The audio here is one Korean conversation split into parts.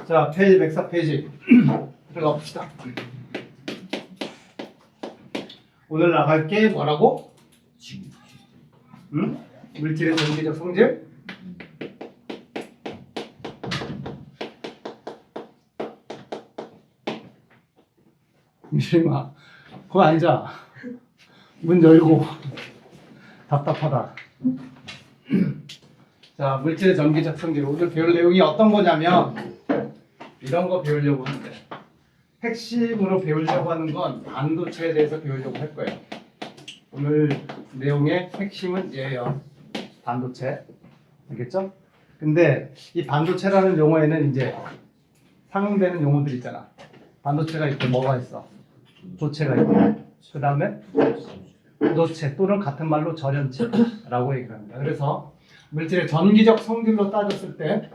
자, 페이지 104페이지 들어가 봅시다. 오늘 나갈 게 뭐라고? 응? 물질의 전기적 성질? 미리마, 거기 앉아. 문 열고. 답답하다. 자, 물질의 전기적 성질. 오늘 배울 내용이 어떤 거냐면 이런 거 배우려고 하는데, 핵심으로 배우려고 하는 건 반도체에 대해서 배우려고 할 거예요. 오늘 내용의 핵심은 얘예요. 반도체. 알겠죠? 근데 이 반도체라는 용어에는 이제 상응되는 용어들 있잖아. 반도체가 있고 뭐가 있어? 도체가 있고, 그 다음에 부도체 또는 같은 말로 절연체라고 얘기를 합니다. 그래서 물질의 전기적 성질로 따졌을 때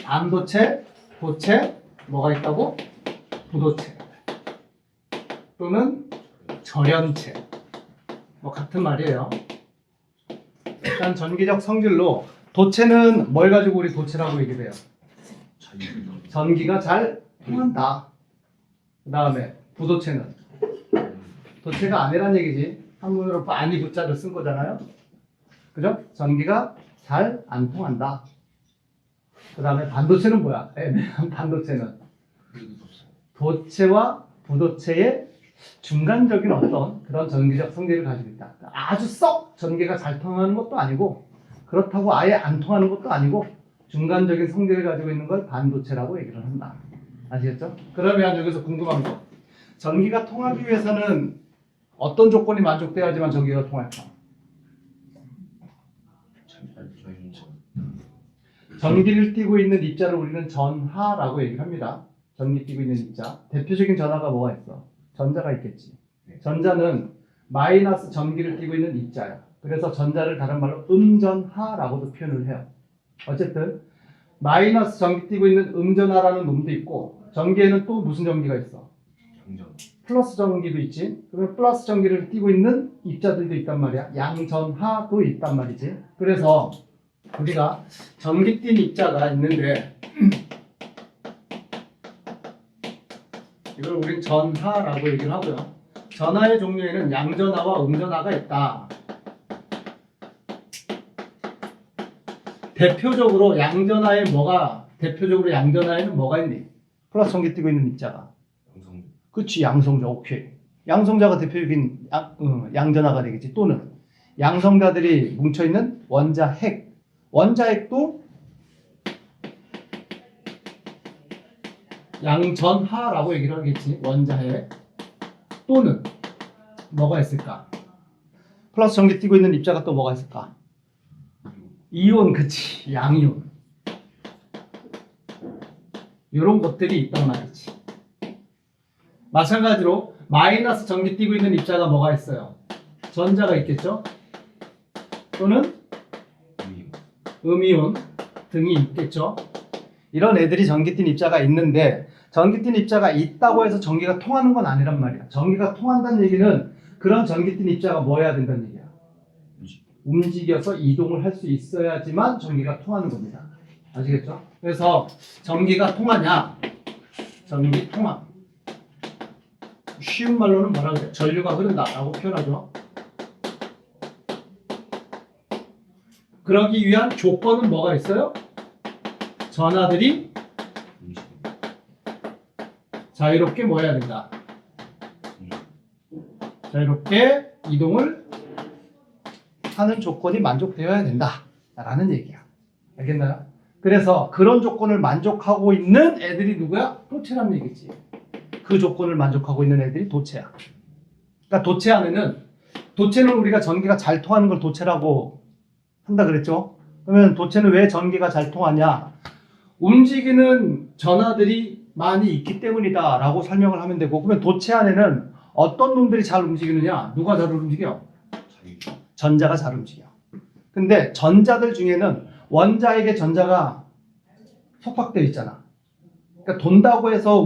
반도체, 도체, 뭐가 있다고? 부도체 또는 절연체, 뭐 같은 말이에요. 일단 전기적 성질로 도체는 뭘 가지고 우리 도체라고 얘기를 해요? 전기가 잘 통한다. 그 다음에 부도체는 도체가 아니란 얘기지. 한문으로 아니 부자를 쓴 거잖아요. 그죠? 전기가 잘 안 통한다. 그 다음에 반도체는 뭐야? 애매한 반도체는 도체와 부도체의 중간적인 어떤 그런 전기적 성질을 가지고 있다. 아주 썩 전기가 잘 통하는 것도 아니고 그렇다고 아예 안 통하는 것도 아니고 중간적인 성질을 가지고 있는 걸 반도체라고 얘기를 한다. 아시겠죠? 그러면 여기서 궁금한 거, 전기가 통하기 위해서는 어떤 조건이 만족돼야지만 전기가 통할까? 전기를 띠고 있는 입자를 우리는 전하라고 얘기를 합니다. 전기 띠고 있는 입자. 대표적인 전하가 뭐가 있어? 전자가 있겠지. 전자는 마이너스 전기를 띠고 있는 입자야. 그래서 전자를 다른 말로 음전하라고도 표현을 해요. 어쨌든 마이너스 전기 띠고 있는 음전하라는 놈도 있고, 전기에는 또 무슨 전기가 있어? 플러스 전기도 있지. 그러면 플러스 전기를 띠고 있는 입자들도 있단 말이야. 양전하도 있단 말이지. 그래서 우리가 전기 띤 입자가 있는데 이걸 우린 전하라고 얘기를 하고요. 전하의 종류에는 양전하와 음전하가 있다. 대표적으로 양전하에는 뭐가 있니? 플러스 전기 띠고 있는 입자가. 그치, 양성자. 오케이. 양성자가 대표적인 양전하가 되겠지. 또는 양성자들이 뭉쳐있는 원자핵. 원자핵도 양전하라고 얘기를 하겠지. 원자핵. 또는 뭐가 있을까? 플러스 전기 띠고 있는 입자가 또 뭐가 있을까? 이온. 그치, 양이온. 이런 것들이 있단 말이지. 마찬가지로 마이너스 전기 띠고 있는 입자가 뭐가 있어요? 전자가 있겠죠? 또는 음이온 등이 있겠죠? 이런 애들이 전기 띤 입자가 있는데, 전기 띤 입자가 있다고 해서 전기가 통하는 건 아니란 말이야. 전기가 통한다는 얘기는 그런 전기 띤 입자가 뭐 해야 된다는 얘기야? 움직여서 이동을 할 수 있어야지만 전기가 통하는 겁니다. 아시겠죠? 그래서 전기가 통하냐? 전기 통합. 쉬운 말로는 뭐라 그래? 전류가 흐른다라고 표현하죠. 그러기 위한 조건은 뭐가 있어요? 전하들이 자유롭게 뭐 해야 된다? 자유롭게 이동을 하는 조건이 만족되어야 된다 라는 얘기야. 알겠나요? 그래서 그런 조건을 만족하고 있는 애들이 누구야? 도체라는 얘기지. 그 조건을 만족하고 있는 애들이 도체야. 그러니까 도체 안에는, 도체는 우리가 전기가 잘 통하는 걸 도체라고 한다 그랬죠? 그러면 도체는 왜 전기가 잘 통하냐? 움직이는 전하들이 많이 있기 때문이다 라고 설명을 하면 되고, 그러면 도체 안에는 어떤 놈들이 잘 움직이느냐? 누가 잘 움직여? 전자가 잘 움직여. 근데 전자들 중에는 원자에게 전자가 속박되어 있잖아. 그러니까 돈다고 해서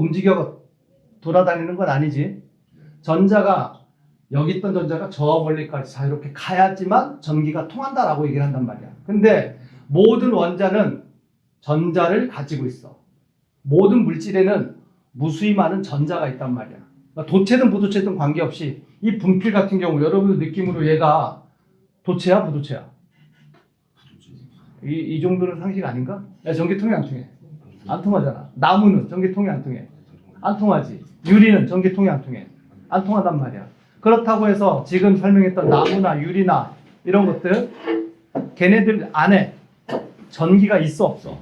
돌아다니는 건 아니지. 전자가, 여기 있던 전자가 저 멀리까지 자유롭게 가야지만 전기가 통한다라고 얘기를 한단 말이야. 근데 모든 원자는 전자를 가지고 있어. 모든 물질에는 무수히 많은 전자가 있단 말이야. 그러니까 도체든 부도체든 관계없이 이 분필 같은 경우 여러분들 느낌으로 얘가 도체야 부도체야? 이 정도는 상식 아닌가? 야, 전기통이 안 통해. 안 통하잖아. 나무는 전기통이 안 통해. 안 통하지. 유리는 전기통이 안 통해. 안 통하단 말이야. 그렇다고 해서 지금 설명했던 나무나 유리나 이런 것들 걔네들 안에 전기가 있어 없어?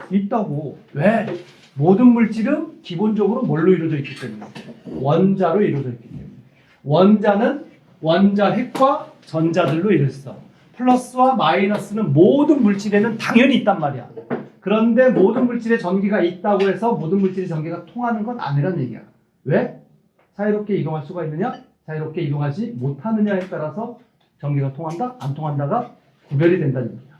있다고. 왜? 모든 물질은 기본적으로 뭘로 이루어져 있기 때문에 원자로 이루어져 있기 때문에 원자는 원자핵과 전자들로 이루어져. 플러스와 마이너스는 모든 물질에는 당연히 있단 말이야. 그런데 모든 물질에 전기가 있다고 해서 모든 물질의 전기가 통하는 건 아니란 얘기야. 왜? 자유롭게 이동할 수가 있느냐? 자유롭게 이동하지 못하느냐에 따라서 전기가 통한다? 안 통한다가 구별이 된다는 얘기야.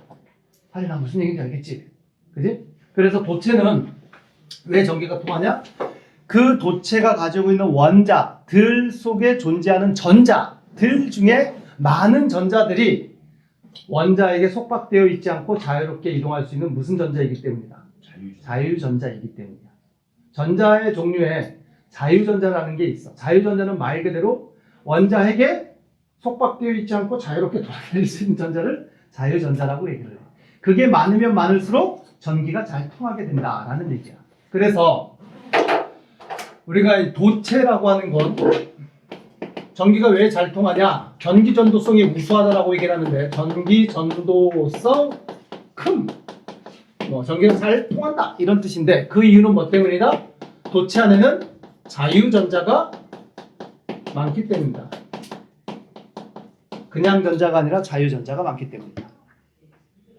사실 나 무슨 얘기인지 알겠지? 그지? 그래서 도체는 왜 전기가 통하냐? 그 도체가 가지고 있는 원자들 속에 존재하는 전자들 중에 많은 전자들이 원자에게 속박되어 있지 않고 자유롭게 이동할 수 있는 무슨 전자이기 때문이다. 자유전자이기 때문이야. 전자의 종류에 자유전자라는 게 있어. 자유전자는 말 그대로 원자핵에 속박되어 있지 않고 자유롭게 돌아다닐 수 있는 전자를 자유전자라고 얘기를 해. 그게 많으면 많을수록 전기가 잘 통하게 된다라는 얘기야. 그래서 우리가 도체라고 하는 건 전기가 왜 잘 통하냐? 전기 전도성이 우수하다라고 얘기를 하는데 전기 전도성 큰 전기가 잘 통한다 이런 뜻인데 그 이유는 뭐 때문이다? 도체 안에는 자유전자가 많기 때문이다. 그냥 전자가 아니라 자유전자가 많기 때문이다.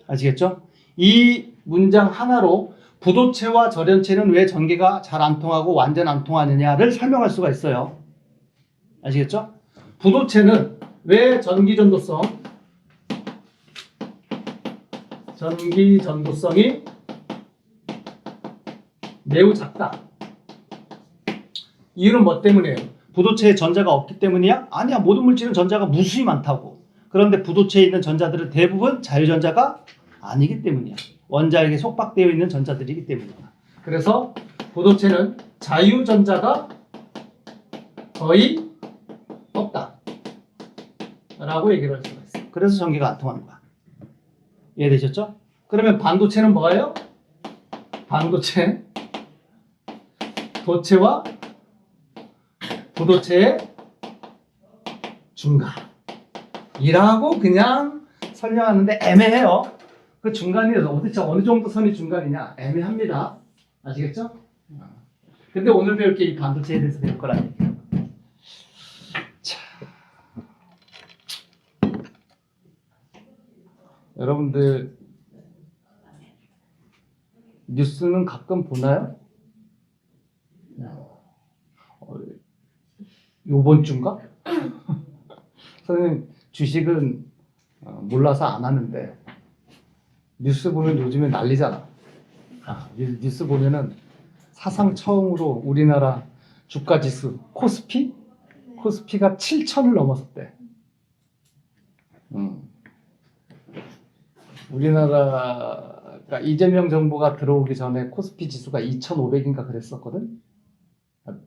아시겠죠? 이 문장 하나로 부도체와 절연체는 왜 전기가 잘 안 통하고 완전 안 통하느냐를 설명할 수가 있어요. 아시겠죠? 부도체는 왜 전기 전도성이 매우 작다. 이유는 뭐 때문이에요? 부도체에 전자가 없기 때문이야? 아니야. 모든 물질은 전자가 무수히 많다고. 그런데 부도체에 있는 전자들은 대부분 자유전자가 아니기 때문이야. 원자에게 속박되어 있는 전자들이기 때문이야. 그래서 부도체는 자유전자가 거의 없다 라고 얘기를 할 수가 있어요. 그래서 전기가 안 통하는 거야. 이해되셨죠? 그러면 반도체는 뭐예요? 반도체 도체와 부도체의 중간이라고 그냥 설명하는데 애매해요. 그 중간이 도대체 어느 정도 선이 중간이냐 애매합니다. 아시겠죠? 근데 오늘 배울 게 이 반도체에 대해서 배울 거란 얘기예요. 자, 여러분들 뉴스는 가끔 보나요? 요번 주인가? 선생님 주식은 몰라서 안 하는데 뉴스 보면 요즘에 난리잖아. 뉴스 보면은 사상 처음으로 우리나라 주가 지수 코스피가 7,000을 넘었었대. 우리나라가 이재명 정부가 들어오기 전에 코스피 지수가 2,500인가 그랬었거든.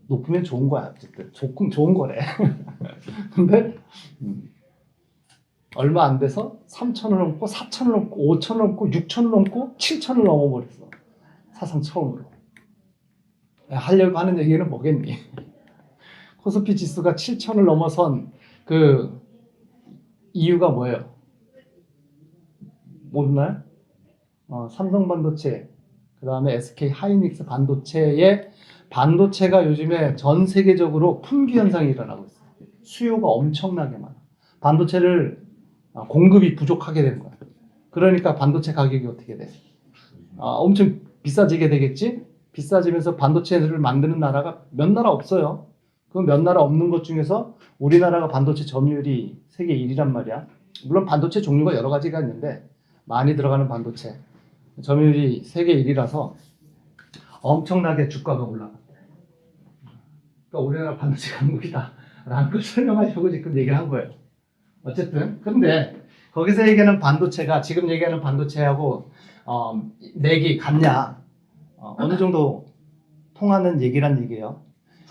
높으면 좋은 거야. 어쨌든 좋은 거래. 근데 얼마 안 돼서 3,000을 넘고 4,000을 넘고 5,000을 넘고 6,000을 넘고 7,000을 넘어버렸어. 사상 처음으로. 하려고 하는 얘기는 뭐겠니? 코스피 지수가 7,000을 넘어선 그 이유가 뭐예요? 모르나요? 삼성반도체, 그 다음에 SK 하이닉스 반도체가 요즘에 전 세계적으로 품귀 현상이 일어나고 있어요. 수요가 엄청나게 많아. 반도체를 공급이 부족하게 되는 거야. 그러니까 반도체 가격이 어떻게 돼? 엄청 비싸지게 되겠지? 비싸지면서 반도체를 만드는 나라가 몇 나라 없어요. 그 몇 나라 없는 것 중에서 우리나라가 반도체 점유율이 세계 1위란 말이야. 물론 반도체 종류가 여러 가지가 있는데 많이 들어가는 반도체 점유율이 세계 1위라서 엄청나게 주가가 올라갔대. 그러니까 우리나라 반도체 강국이다 라는 걸 설명하려고 지금 얘기를 한 거예요. 어쨌든 근데 거기서 얘기하는 반도체가 지금 얘기하는 반도체하고 맥이 같냐? 어느 정도 통하는 얘기란 얘기예요.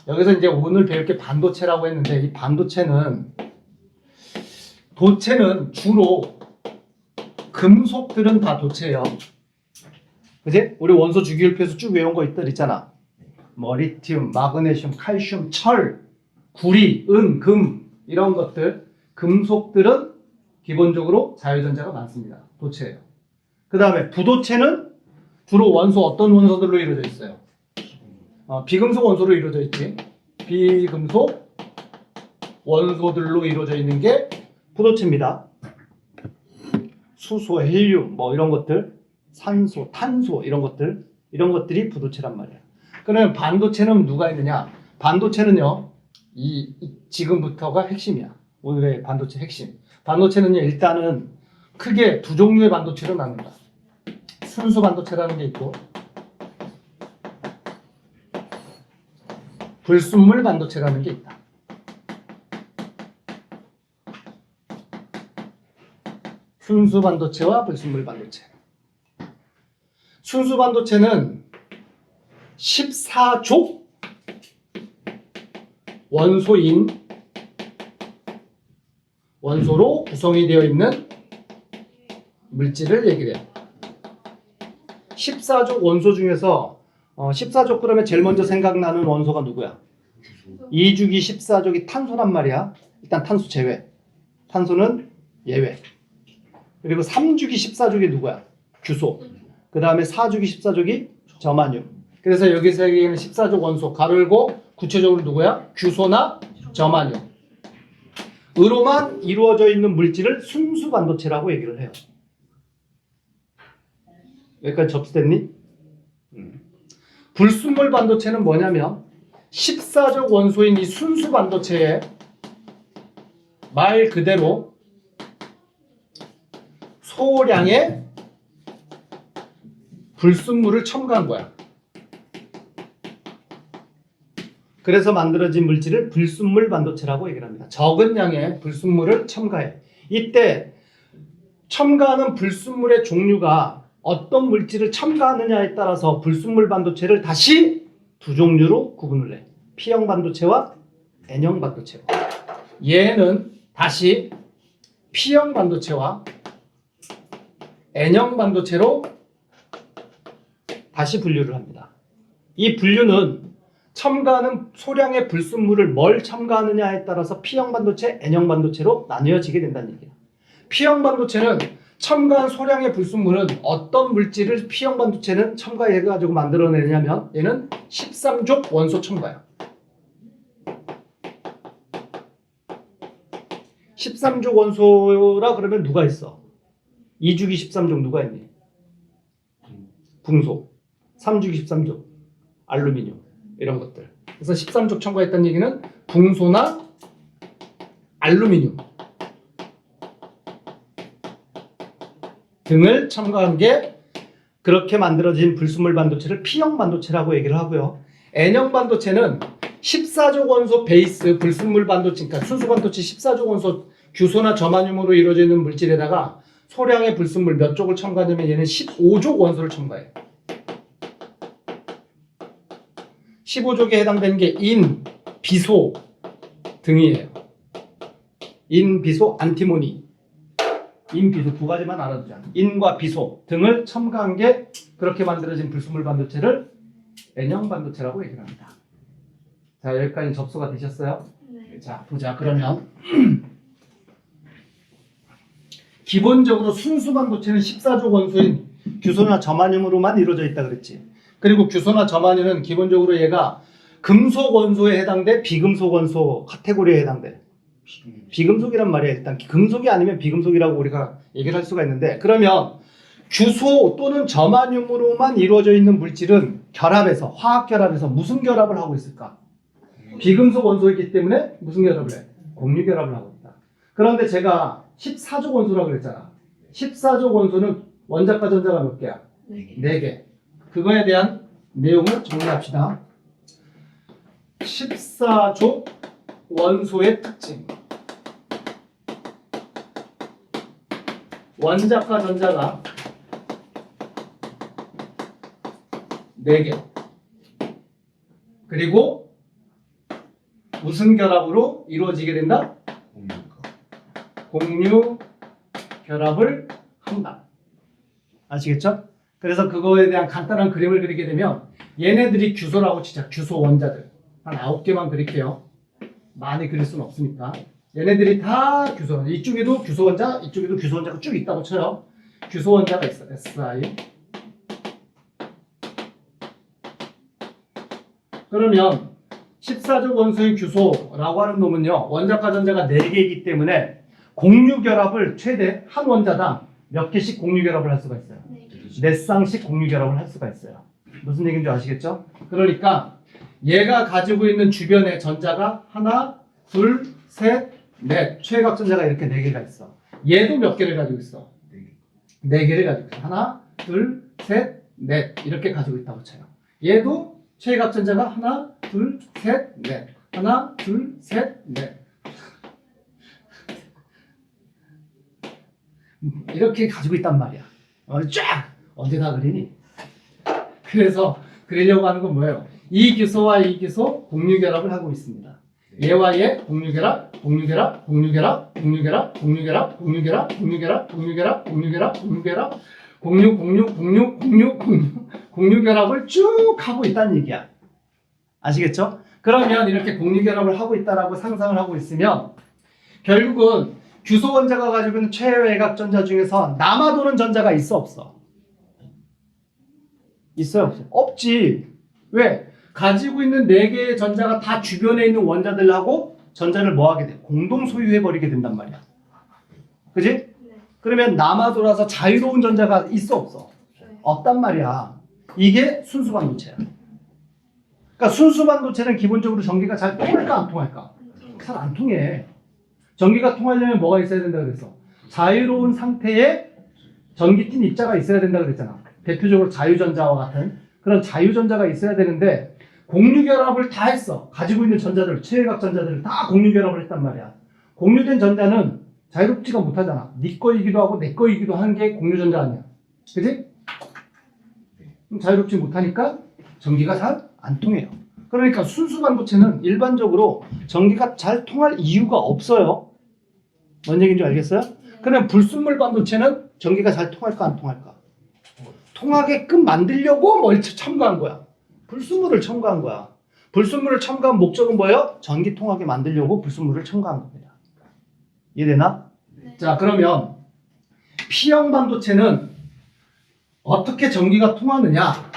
여기서 이제 오늘 배울 게 반도체라고 했는데 이 반도체는 도체는 주로 금속들은 다 도체예요. 그지? 우리 원소 주기율표에서 쭉 외운 거 있잖아. 뭐 리튬, 마그네슘, 칼슘, 철, 구리, 은, 금 이런 것들 금속들은 기본적으로 자유전자가 많습니다. 도체예요. 그 다음에 부도체는 주로 원소 어떤 원소들로 이루어져 있어요? 비금속 원소로 이루어져 있지. 비금속 원소들로 이루어져 있는 게 부도체입니다. 수소, 헬륨 뭐 이런 것들, 산소, 탄소 이런 것들이 부도체란 말이야. 그러면 반도체는 누가 있느냐? 반도체는요, 지금부터가 핵심이야. 오늘의 반도체 핵심. 반도체는요, 일단은 크게 두 종류의 반도체로 나눈다. 순수 반도체라는 게 있고, 불순물 반도체라는 게 있다. 순수 반도체와 불순물 반도체. 순수 반도체는 14족 원소로 구성이 되어 있는 물질을 얘기를 해요. 14족 원소 중에서 14족 그러면 제일 먼저 생각나는 원소가 누구야? 2주기 14족이 탄소란 말이야. 일단 탄소 제외. 탄소는 예외. 그리고 3주기 14족이 누구야? 규소. 그 다음에 4주기 14족이 저마늄. 그래서 여기서 얘기하는 14족 원소 가로 열고 구체적으로 누구야? 규소나 저마늄. 으로만 이루어져 있는 물질을 순수 반도체라고 얘기를 해요. 여기까지 접수됐니? 불순물 반도체는 뭐냐면 14족 원소인 이 순수 반도체에 말 그대로 소량의 불순물을 첨가한 거야. 그래서 만들어진 물질을 불순물 반도체라고 얘기를 합니다. 적은 양의 불순물을 첨가해. 이때 첨가하는 불순물의 종류가 어떤 물질을 첨가하느냐에 따라서 불순물 반도체를 다시 두 종류로 구분을 해. P형 반도체와 N형 반도체로. 얘는 다시 P형 반도체와 N형 반도체로 다시 분류를 합니다. 이 분류는 첨가하는 소량의 불순물을 뭘 첨가하느냐에 따라서 P형 반도체, N형 반도체로 나뉘어지게 된다는 얘기예요. P형 반도체는 첨가한 소량의 불순물은 어떤 물질을 P형 반도체는 첨가해가지고 만들어내냐면 얘는 13족 원소 첨가야. 13족 원소라 그러면 누가 있어? 2주기 13족 누가 있니? 붕소. 3주기 13족 알루미늄 이런 것들. 그래서 13족 첨가했다는 얘기는 붕소나 알루미늄 등을 첨가한 게 그렇게 만들어진 불순물 반도체를 P형 반도체라고 얘기를 하고요. N형 반도체는 14족 원소 베이스 불순물 반도체, 그러니까 순수 반도체 14족 원소 규소나 저마늄으로 이루어져 있는 물질에다가 소량의 불순물 몇 족을 첨가하냐면 얘는 15족 원소를 첨가해요. 15족에 해당되는 게 인, 비소 등이에요. 인, 비소, 안티모니. 인, 비소 두 가지만 알아두자. 인과 비소 등을 첨가한 게 그렇게 만들어진 불순물 반도체를 N형 반도체라고 얘기를 합니다. 자, 여기까지 접수가 되셨어요? 네. 자, 보자. 그러면 기본적으로 순수 반도체는 14족 원소인 규소나 저마늄으로만 이루어져 있다 그랬지. 그리고 규소나 저마늄은 기본적으로 얘가 금속 원소에 해당돼, 비금속 원소 카테고리에 해당돼. 비금속이란 말이야. 일단 금속이 아니면 비금속이라고 우리가 얘기를 할 수가 있는데, 그러면 규소 또는 저마늄으로만 이루어져 있는 물질은 결합에서, 화학 결합에서 무슨 결합을 하고 있을까? 비금속 원소이기 때문에 무슨 결합을 해? 공유 결합을 하고 있다. 그런데 제가 14족 원소라고 그랬잖아. 14족 원소는 원자과 전자가 몇 개야? 4개. 그거에 대한 내용을 정리합시다. 14족 원소의 특징. 원자과 전자가 4개. 그리고 무슨 결합으로 이루어지게 된다? 공유 결합을 한다. 아시겠죠? 그래서 그거에 대한 간단한 그림을 그리게 되면 얘네들이 규소라고 치자. 규소 원자들. 한 9개만 그릴게요. 많이 그릴 수는 없으니까. 얘네들이 다 규소. 이쪽에도 규소 원자, 이쪽에도 규소 원자가 쭉 있다고 쳐요. 규소 원자가 있어. Si. 그러면 14족 원소인 규소라고 하는 놈은요. 원자과 전자가 4개이기 때문에 공유 결합을 최대 한 원자당 몇 개씩 공유 결합을 할 수가 있어요. 4쌍씩 공유 결합을 할 수가 있어요. 무슨 얘기인지 아시겠죠? 그러니까 얘가 가지고 있는 주변의 전자가 하나, 둘, 셋, 넷. 최외각 전자가 이렇게 4개가 있어. 얘도 몇 개를 가지고 있어? 4개를 가지고 있어. 하나, 둘, 셋, 넷. 이렇게 가지고 있다고 쳐요. 얘도 최외각 전자가 하나, 둘, 셋, 넷. 하나, 둘, 셋, 넷. 이렇게 가지고 있단 말이야. 쫙! 언제 다 그리니? 그래서 그리려고 하는 건 뭐예요? 이 기소와 이 기소 공유결합을 하고 있습니다. 얘와 얘 공유결합, 공유결합, 공유결합, 공유결합, 공유결합, 공유결합, 공유결합, 공유결합, 공유결합, 공유결합, 공유결합을 쭉 하고 있다는 얘기야. 아시겠죠? 그러면 이렇게 공유결합을 하고 있다라고 상상을 하고 있으면 결국은 규소 원자가 가지고 있는 최외각 전자 중에서 남아도는 전자가 있어 없어? 있어요 없어요? 없지. 왜? 가지고 있는 4개의 전자가 다 주변에 있는 원자들하고 전자를 뭐 하게 돼? 공동 소유해버리게 된단 말이야. 그지? 네. 그러면 남아돌아서 자유로운 전자가 있어 없어? 네. 없단 말이야. 이게 순수 반도체야. 그러니까 순수 반도체는 기본적으로 전기가 잘 통할까 안 통할까? 잘 안 통해. 전기가 통하려면 뭐가 있어야 된다 그랬어? 자유로운 상태에 전기 튄 입자가 있어야 된다 그랬잖아. 대표적으로 자유전자와 같은 그런 자유전자가 있어야 되는데 공유결합을 다 했어. 가지고 있는 전자들, 최외각 전자들을 다 공유결합을 했단 말이야. 공유된 전자는 자유롭지가 못하잖아. 네 거이기도 하고 내 거이기도 하는 게 공유전자 아니야. 그지? 자유롭지 못하니까 전기가 잘 안 통해요. 그러니까 순수 반도체는 일반적으로 전기가 잘 통할 이유가 없어요. 뭔 얘기인지 알겠어요? 그럼 불순물 반도체는 전기가 잘 통할까 안 통할까? 통하게끔 만들려고 뭘 첨가한 거야? 불순물을 첨가한 거야. 불순물을 첨가한 목적은 뭐예요? 전기 통하게 만들려고 불순물을 첨가한 겁니다. 이해되나? 네. 자, 그러면 P형 반도체는 어떻게 전기가 통하느냐?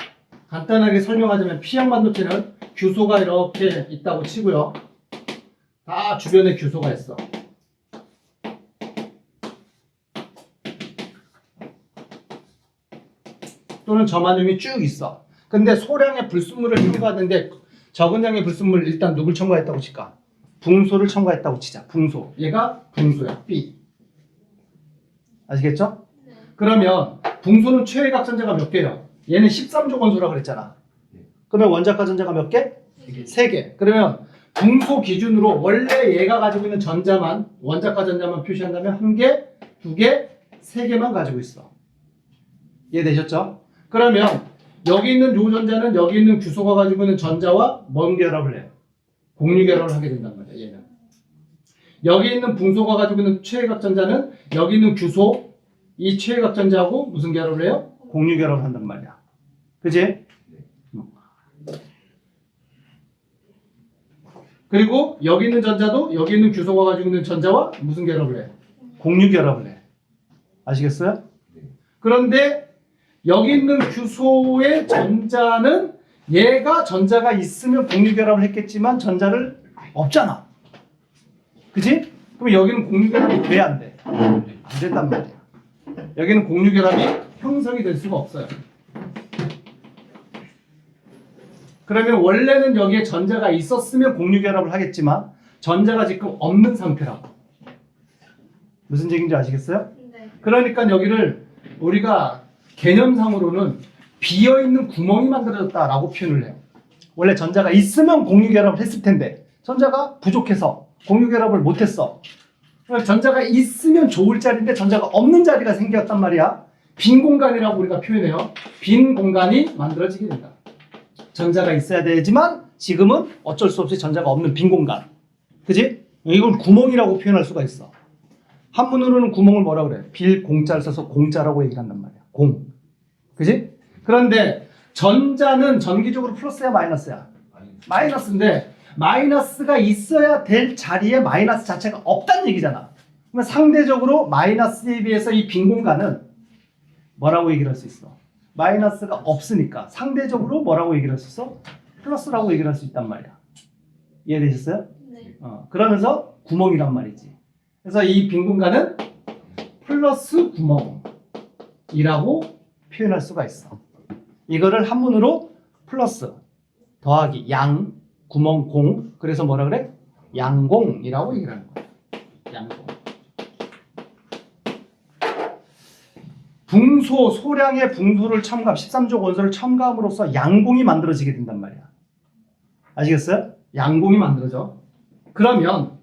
간단하게 설명하자면 P형 반도체는 규소가 이렇게 있다고 치고요. 다 주변에 규소가 있어. 또는 점화점이 쭉 있어. 근데 소량의 불순물을 첨가하는데 적은 양의 불순물 일단 누굴 첨가했다고 칠까? 붕소를 첨가했다고 치자. 붕소. 얘가 붕소야. B. 아시겠죠? 네. 그러면 붕소는 최외각 전자가 몇 개예요? 얘는 13족 원소라고 그랬잖아. 그러면 원자과 전자가 몇 개? 3개. 그러면 붕소 기준으로 원래 얘가 가지고 있는 전자만 원자과 전자만 표시한다면 1개, 2개, 3개만 가지고 있어. 이해되셨죠? 그러면 여기 있는 요 전자는 여기 있는 규소가 가지고 있는 전자와 뭔 결합을 해? 공유 결합을 하게 된단 말이야. 얘는. 여기 있는 붕소가 가지고 있는 최외각 전자는 여기 있는 규소 이 최외각 전자하고 무슨 결합을 해요? 공유 결합을 한단 말이야. 그지? 그리고 여기 있는 전자도 여기 있는 규소가 가지고 있는 전자와 무슨 결합을 해? 공유 결합을 해. 아시겠어요? 그런데 여기 있는 규소의 전자는 얘가 전자가 있으면 공유 결합을 했겠지만 전자를 없잖아. 그지? 그럼 여기는 공유 결합이 돼 안 돼? 안 된단 말이야. 여기는 공유 결합이 형성이 될 수가 없어요. 그러면 원래는 여기에 전자가 있었으면 공유 결합을 하겠지만 전자가 지금 없는 상태라고. 무슨 얘기인지 아시겠어요? 네. 그러니까 여기를 우리가 개념상으로는 비어있는 구멍이 만들어졌다라고 표현을 해요. 원래 전자가 있으면 공유 결합을 했을 텐데 전자가 부족해서 공유 결합을 못했어. 그러니까 전자가 있으면 좋을 자리인데 전자가 없는 자리가 생겼단 말이야. 빈 공간이라고 우리가 표현해요. 빈 공간이 만들어지게 된다. 전자가 있어야 되지만 지금은 어쩔 수 없이 전자가 없는 빈 공간. 그지? 이걸 구멍이라고 표현할 수가 있어. 한문으로는 구멍을 뭐라 그래? 빌 공자를 써서 공자라고 얘기를 한단 말이야. 공. 그지? 그런데 전자는 전기적으로 플러스야 마이너스야? 마이너스인데 마이너스가 있어야 될 자리에 마이너스 자체가 없다는 얘기잖아. 그러면 상대적으로 마이너스에 비해서 이 빈 공간은 뭐라고 얘기를 할 수 있어? 마이너스가 없으니까 상대적으로 뭐라고 얘기를 할 수 있어? 플러스라고 얘기를 할 수 있단 말이야. 이해되셨어요? 네. 그러면서 구멍이란 말이지. 그래서 이 빈 공간은 플러스 구멍이라고 표현할 수가 있어. 이거를 한문으로 플러스 더하기 양 구멍 공, 그래서 뭐라 그래? 양공이라고 얘기를 하는 거야. 양공. 붕소, 소량의 붕소를 첨가함, 13조 원소를 첨가함으로써 양공이 만들어지게 된단 말이야. 아시겠어요? 양공이 만들어져. 그러면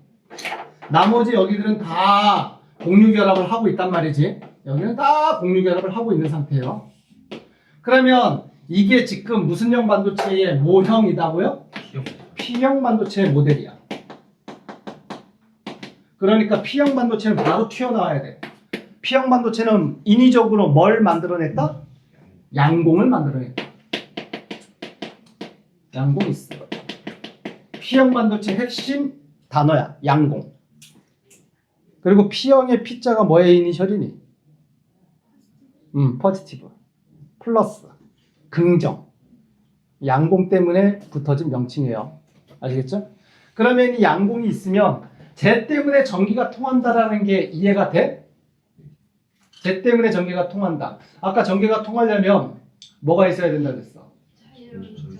나머지 여기들은 다 공유결합을 하고 있단 말이지. 여기는 다 공유결합을 하고 있는 상태예요. 그러면 이게 지금 무슨 형 반도체의 모형이다고요? P형 반도체의 모델이야. 그러니까 P형 반도체는 바로 튀어나와야 돼. P형 반도체는 인위적으로 뭘 만들어냈다? 양공을 만들어냈다. 양공이 있어. P형 반도체 핵심 단어야. 양공. 그리고 P형의 P자가 뭐의 이니셜이니? 포지티브. 플러스. 긍정. 양공 때문에 붙어진 명칭이에요. 아시겠죠? 그러면 이 양공이 있으면 쟤 때문에 전기가 통한다라는 게 이해가 돼? 쟤 때문에 전기가 통한다. 아까 전기가 통하려면 뭐가 있어야 된다 그랬어?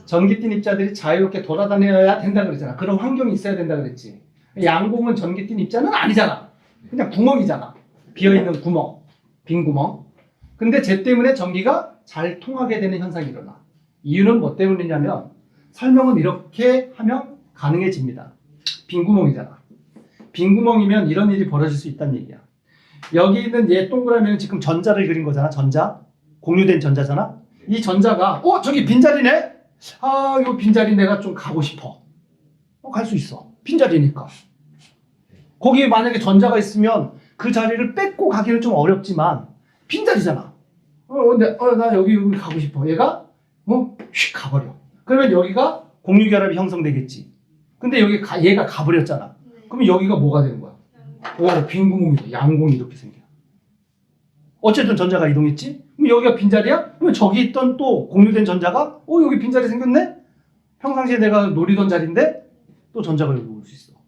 전기띤 입자들이 자유롭게 돌아다녀야 된다 그랬잖아. 그런 환경이 있어야 된다 그랬지. 양공은 전기띤 입자는 아니잖아. 그냥 구멍이잖아. 비어있는 구멍. 빈 구멍. 근데 쟤 때문에 전기가 잘 통하게 되는 현상이 일어나. 이유는 뭐 때문이냐면 설명은 이렇게 하면 가능해집니다. 빈 구멍이잖아. 빈 구멍이면 이런 일이 벌어질 수 있다는 얘기야. 여기 있는 얘 동그라미는 지금 전자를 그린 거잖아. 전자. 공유된 전자잖아. 이 전자가 저기 빈자리네? 요 빈자리 내가 좀 가고 싶어. 갈 수 있어. 빈자리니까. 거기에 만약에 전자가 있으면 그 자리를 뺏고 가기는 좀 어렵지만 빈자리잖아. 근데 나 여기 가고 싶어. 얘가 휙 가버려. 그러면 여기가 공유결합이 형성되겠지. 근데 여기 얘가 가버렸잖아. 그러면 여기가 뭐가 되는 거야? 빈 구멍이다. 양공이 이렇게 생겨. 어쨌든 전자가 이동했지? 그럼 여기가 빈자리야? 그러면 저기 있던 또 공유된 전자가 여기 빈자리 생겼네? 평상시에 내가 노리던 자리인데 또 전자가 여기 올 수 있어.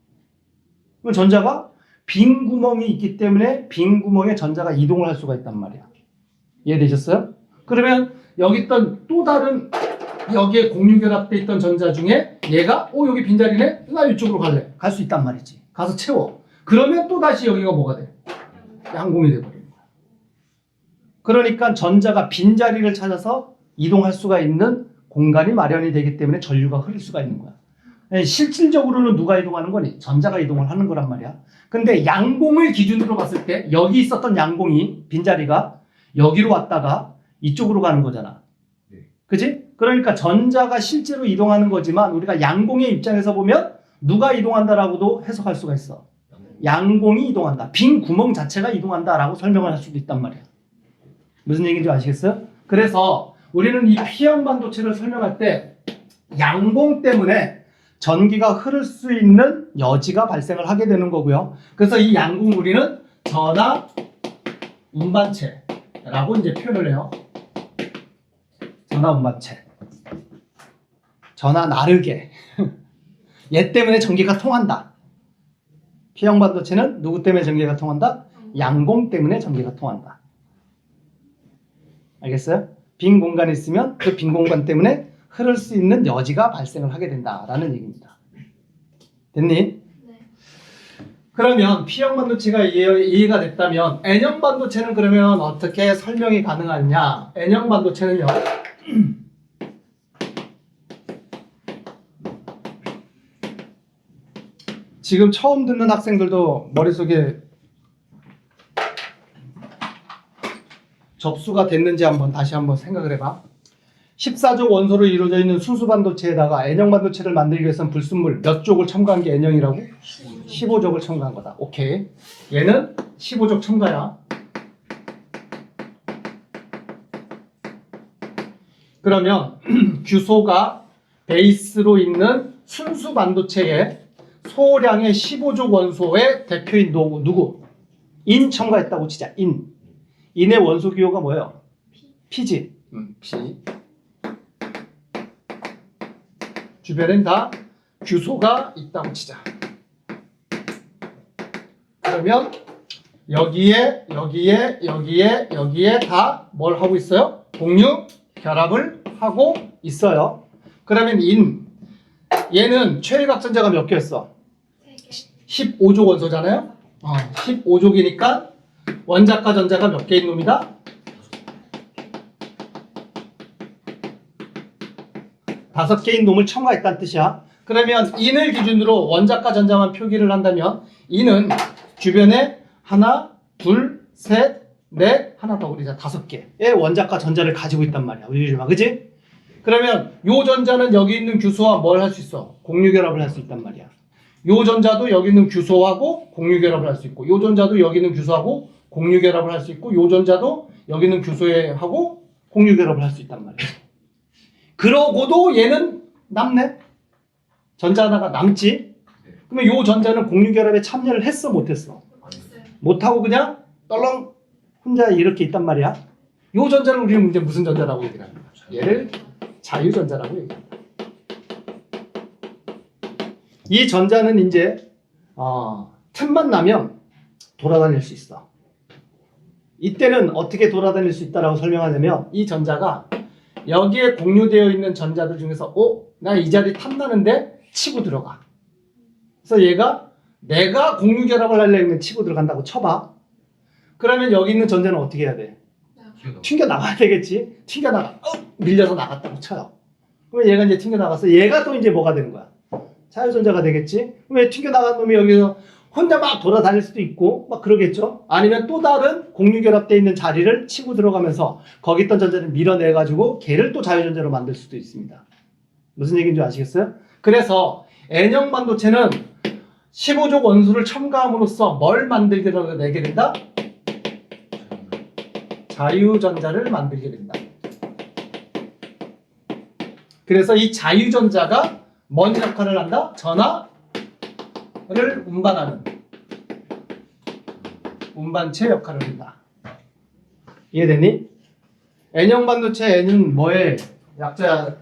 그럼 전자가 빈 구멍이 있기 때문에 빈 구멍에 전자가 이동을 할 수가 있단 말이야. 이해되셨어요? 그러면 여기 있던 또 다른 여기에 공유결합돼 있던 전자 중에 얘가 여기 빈자리네? 나 이쪽으로 갈래. 갈 수 있단 말이지. 가서 채워. 그러면 또 다시 여기가 뭐가 돼? 양공이 돼버리는 거야. 그러니까 전자가 빈자리를 찾아서 이동할 수가 있는 공간이 마련이 되기 때문에 전류가 흐를 수가 있는 거야. 실질적으로는 누가 이동하는 거니? 전자가 이동을 하는 거란 말이야. 근데 양공을 기준으로 봤을 때 여기 있었던 양공이 빈자리가 여기로 왔다가 이쪽으로 가는 거잖아. 그치? 그러니까 전자가 실제로 이동하는 거지만 우리가 양공의 입장에서 보면 누가 이동한다라고도 해석할 수가 있어. 양공이 이동한다. 빈 구멍 자체가 이동한다라고 설명을 할 수도 있단 말이야. 무슨 얘기인지 아시겠어요? 그래서 우리는 이 P형 반도체를 설명할 때 양공 때문에 전기가 흐를 수 있는 여지가 발생을 하게 되는 거고요. 그래서 이 양공 우리는 전하 운반체라고 이제 표현을 해요. 전하 운반체. 전하 나르게. 얘 때문에 전기가 통한다. P형 반도체는 누구 때문에 전기가 통한다? 양공 때문에 전기가 통한다. 알겠어요? 빈 공간이 있으면 그 빈 공간 때문에 흐를 수 있는 여지가 발생을 하게 된다라는 얘기입니다. 됐니? 네. 그러면 P형 반도체가 이해가 됐다면 N형 반도체는 그러면 어떻게 설명이 가능하냐? N형 반도체는요. 지금 처음 듣는 학생들도 머릿속에 접수가 됐는지 다시 한번 생각을 해봐. 14족 원소로 이루어져 있는 순수 반도체에다가 N형 반도체를 만들기 위해서는 불순물 몇 족을 첨가한 게 N형이라고? 15족을 첨가한 거다. 오케이. 얘는 15족 첨가야. 그러면 규소가 베이스로 있는 순수 반도체에 소량의 15족 원소의 대표인 누구? 인 첨가했다고 치자. 인의 원소 기호가 뭐예요? P지. P. 주변엔 다 규소가 있다고 치자. 그러면 여기에 다 뭘 하고 있어요? 공유 결합을 하고 있어요. 그러면 얘는 최외각전자가 몇 개였어? 15족 원소잖아요. 15족이니까 원자과 전자가 몇 개인 놈이다? 5개인 놈을 첨가했다는 뜻이야. 그러면 인을 기준으로 원자과 전자만 표기를 한다면 인은 주변에 하나, 둘, 셋, 넷, 하나 더 우리자 5개의 원자과 전자를 가지고 있단 말이야. 우리 봐, 그지? 그러면 요 전자는 여기 있는 규소와 뭘 할 수 있어? 공유 결합을 할 수 있단 말이야. 요 전자도 여기 있는 규소하고 공유 결합을 할 수 있고, 요 전자도 여기 있는 규소하고 공유 결합을 할 수 있고, 요 전자도 여기 있는 규소하고 공유 결합을 할 수 있단 말이야. 그러고도 얘는 남네? 전자 하나가 남지? 그러면 요 전자는 공유 결합에 참여를 했어, 못했어? 못하고 그냥 떨렁 혼자 이렇게 있단 말이야. 요 전자를 우리는 이제 무슨 전자라고 얘기를 합니다. 얘를 자유전자라고 얘기합니다. 이 전자는 이제 틈만 나면 돌아다닐 수 있어. 이때는 어떻게 돌아다닐 수 있다라고 설명하냐면 이 전자가 여기에 공유되어 있는 전자들 중에서 나 이 자리 탐나는데 치고 들어가. 그래서 얘가 내가 공유 결합을 하려면 치고 들어간다고 쳐봐. 그러면 여기 있는 전자는 어떻게 해야 돼? 튕겨 나가야 되겠지. 튕겨 나가. 밀려서 나갔다고 쳐요. 그러면 얘가 이제 튕겨 나가서 얘가 또 이제 뭐가 되는 거야? 자유전자가 되겠지. 왜 튕겨 나간 놈이 여기서 혼자 막 돌아다닐 수도 있고 막 그러겠죠. 아니면 또 다른 공유 결합되어 있는 자리를 치고 들어가면서 거기 있던 전자를 밀어내 가지고 걔를 또 자유전자로 만들 수도 있습니다. 무슨 얘기인지 아시겠어요? 그래서 N형 반도체는 15족 원소를 첨가함으로써 뭘 만들게 된다? 자유전자를 만들게 된다. 그래서 이 자유전자가 뭔 역할을 한다? 전하를 운반하는 운반체 역할을 한다. 이해되니? N형 반도체 N은 뭐의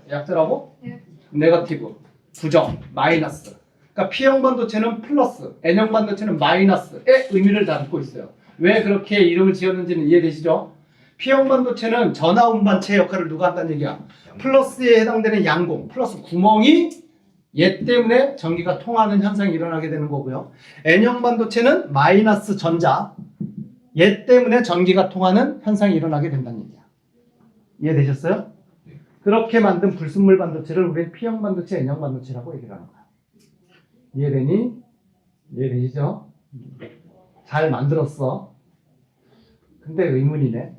약자라고? 네. 네거티브, 부정, 마이너스. 그러니까 P형 반도체는 플러스, N형 반도체는 마이너스의 의미를 담고 있어요. 왜 그렇게 이름을 지었는지는 이해되시죠? P형 반도체는 전하 운반체 역할을 누가 한다는 얘기야? 플러스에 해당되는 양공, 플러스 구멍이 얘 때문에 전기가 통하는 현상이 일어나게 되는 거고요. N형 반도체는 마이너스 전자, 얘 때문에 전기가 통하는 현상이 일어나게 된다는 얘기야. 이해되셨어요? 그렇게 만든 불순물 반도체를 우리는 P형 반도체, N형 반도체라고 얘기를 하는 거야. 이해되니? 이해되시죠? 잘 만들었어. 근데 의문이네.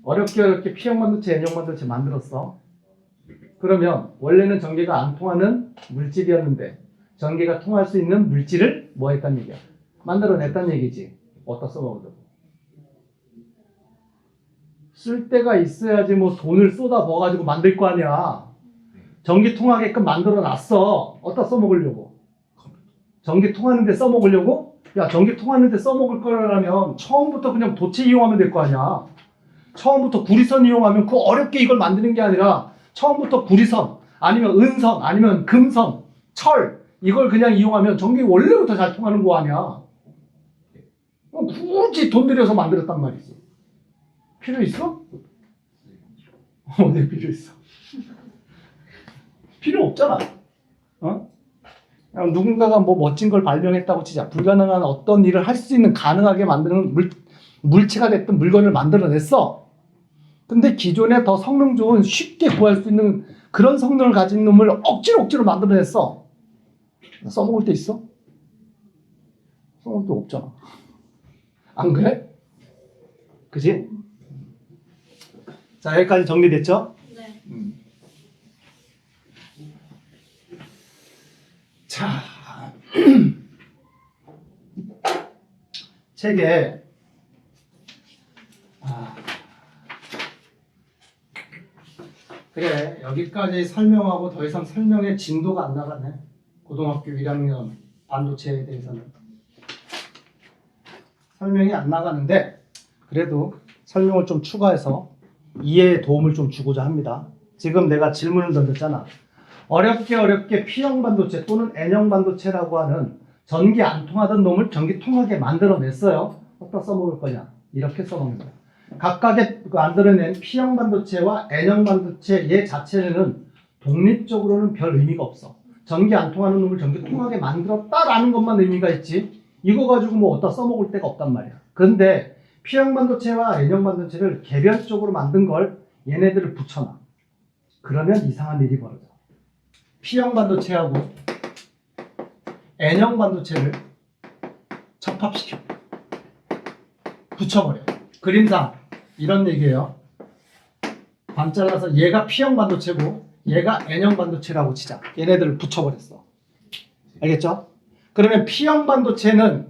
어렵게 P형 반도체, N형 반도체 만들었어. 그러면 원래는 전기가 안 통하는 물질이었는데 전기가 통할 수 있는 물질을 뭐 했단 얘기야? 만들어냈단 얘기지. 어디다 써먹어도. 쓸 데가 있어야지 뭐 돈을 쏟아 부어가지고 만들 거 아니야. 전기 통하게끔 만들어놨어. 어디다 써먹으려고? 전기 통하는데 써먹으려고? 야, 전기 통하는데 써먹을 거라면 처음부터 그냥 도체 이용하면 될 거 아니야. 처음부터 구리선 이용하면 그 어렵게 이걸 만드는 게 아니라 처음부터 구리선 아니면 은선 아니면 금선 철 이걸 그냥 이용하면 전기 원래부터 잘 통하는 거 아니야. 굳이 돈 들여서 만들었단 말이지. 필요 있어? 네, 필요 있어. 필요 없잖아. 그냥 누군가가 뭐 멋진 걸 발명했다고 치자. 불가능한 어떤 일을 할 수 있는 가능하게 만드는 물체가 됐든 물건을 만들어냈어. 근데 기존에 더 성능 좋은 쉽게 구할 수 있는 그런 성능을 가진 놈을 억지로 만들어냈어. 써먹을 데 있어? 써먹을 데 없잖아. 안 그래? 그지? 자, 여기까지 정리됐죠? 자, 책에 그래 여기까지 설명하고 더 이상 설명의 진도가 안 나가네. 고등학교 1학년 반도체에 대해서는 설명이 안 나가는데 그래도 설명을 좀 추가해서 이해에 도움을 좀 주고자 합니다. 지금 내가 질문을 던졌잖아. 어렵게 P형 반도체 또는 N형 반도체라고 하는 전기 안 통하던 놈을 전기 통하게 만들어냈어요. 어디다 써먹을 거냐? 이렇게 써먹는 거야. 각각의 만들어낸 P형 반도체와 N형 반도체 얘 자체는 독립적으로는 별 의미가 없어. 전기 안 통하는 놈을 전기 통하게 만들었다라는 것만 의미가 있지. 이거 가지고 뭐 어디다 써먹을 데가 없단 말이야. 그런데 P형 반도체와 N형 반도체를 개별적으로 만든 걸 얘네들을 붙여놔. 그러면 이상한 일이 벌어져. P형 반도체하고 N형 반도체를 접합시켜. 붙여버려. 그림상 이런 얘기예요. 반 잘라서 얘가 P형 반도체고 얘가 N형 반도체라고 치자. 얘네들을 붙여버렸어. 알겠죠? 그러면 P형 반도체는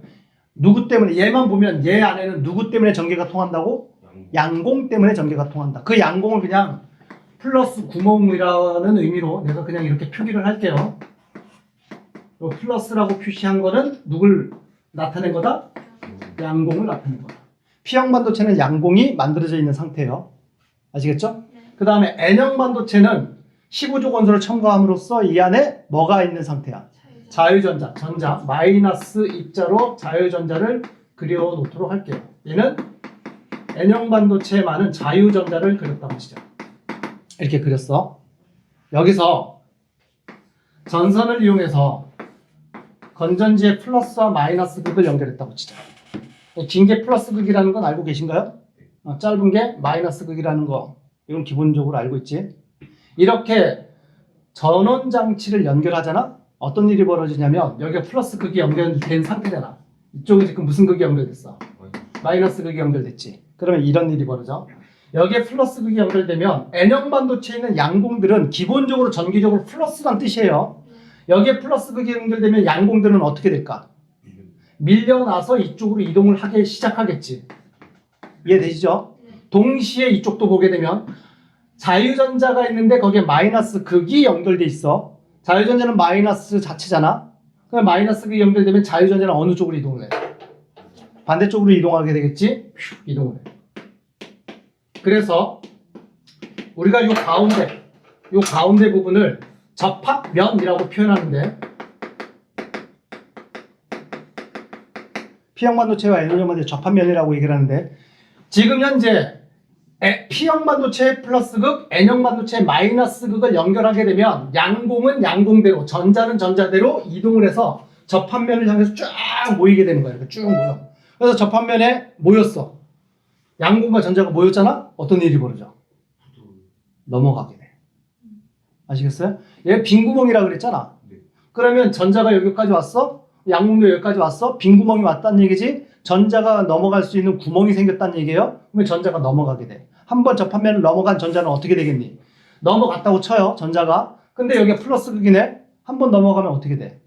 누구 때문에 얘만 보면 얘 안에는 누구 때문에 전기가 통한다고? 양공 때문에 전기가 통한다. 그 양공을 그냥 플러스 구멍이라는 의미로 내가 그냥 이렇게 표기를 할게요. 요 플러스라고 표시한 거는 누굴 나타낸 거다? 양공을 나타낸 거다. P형 반도체는 양공이 만들어져 있는 상태예요. 아시겠죠? 그 다음에 N형 반도체는 15조 원소를 첨가함으로써 이 안에 뭐가 있는 상태야? 자유전자, 전자, 마이너스 입자로 자유전자를 그려놓도록 할게요. 얘는 N형 반도체만은 자유전자를 그렸다고 치죠. 이렇게 그렸어. 여기서 전선을 이용해서 건전지의 플러스와 마이너스 극을 연결했다고 치죠. 긴 게 플러스 극이라는 건 알고 계신가요? 짧은 게 마이너스 극이라는 거. 이건 기본적으로 알고 있지. 이렇게 전원 장치를 연결하잖아. 어떤 일이 벌어지냐면 여기가 플러스 극이 연결된 상태잖아. 이쪽에 지금 무슨 극이 연결됐어? 마이너스 극이 연결됐지. 그러면 이런 일이 벌어져. 여기에 플러스 극이 연결되면 N형 반도체에 있는 양공들은 기본적으로 전기적으로 플러스란 뜻이에요. 여기에 플러스 극이 연결되면 양공들은 어떻게 될까? 밀려나서 이쪽으로 이동을 하기 시작하겠지. 이해되시죠? 동시에 이쪽도 보게 되면 자유전자가 있는데 거기에 마이너스 극이 연결돼 있어. 자유전자는 마이너스 자체잖아. 그럼 마이너스 극이 연결되면 자유전자는 어느 쪽으로 이동을 해? 반대쪽으로 이동하게 되겠지? 이동을 해. 그래서 우리가 요 가운데 부분을 접합면이라고 표현하는데 P형 반도체와 N형 반도체 접합면이라고 얘기를 하는데 지금 현재 P형 반도체 플러스 극, N형 반도체 마이너스 극을 연결하게 되면 양공은 양공대로, 전자는 전자대로 이동을 해서 접합면을 향해서 쫙 모이게 되는 거예요. 쭉 모여. 그래서 접합면에 모였어. 양공과 전자가 모였잖아? 어떤 일이 벌어져? 넘어가게 돼. 아시겠어요? 얘 빈 구멍이라 그랬잖아. 그러면 전자가 여기까지 왔어? 양공도 여기까지 왔어? 빈 구멍이 왔다는 얘기지? 전자가 넘어갈 수 있는 구멍이 생겼다는 얘기예요? 그러면 전자가 넘어가게 돼. 한번 접합면을 넘어간 전자는 어떻게 되겠니? 넘어갔다고 쳐요, 전자가. 근데 여기가 플러스 극이네? 한번 넘어가면 어떻게 돼?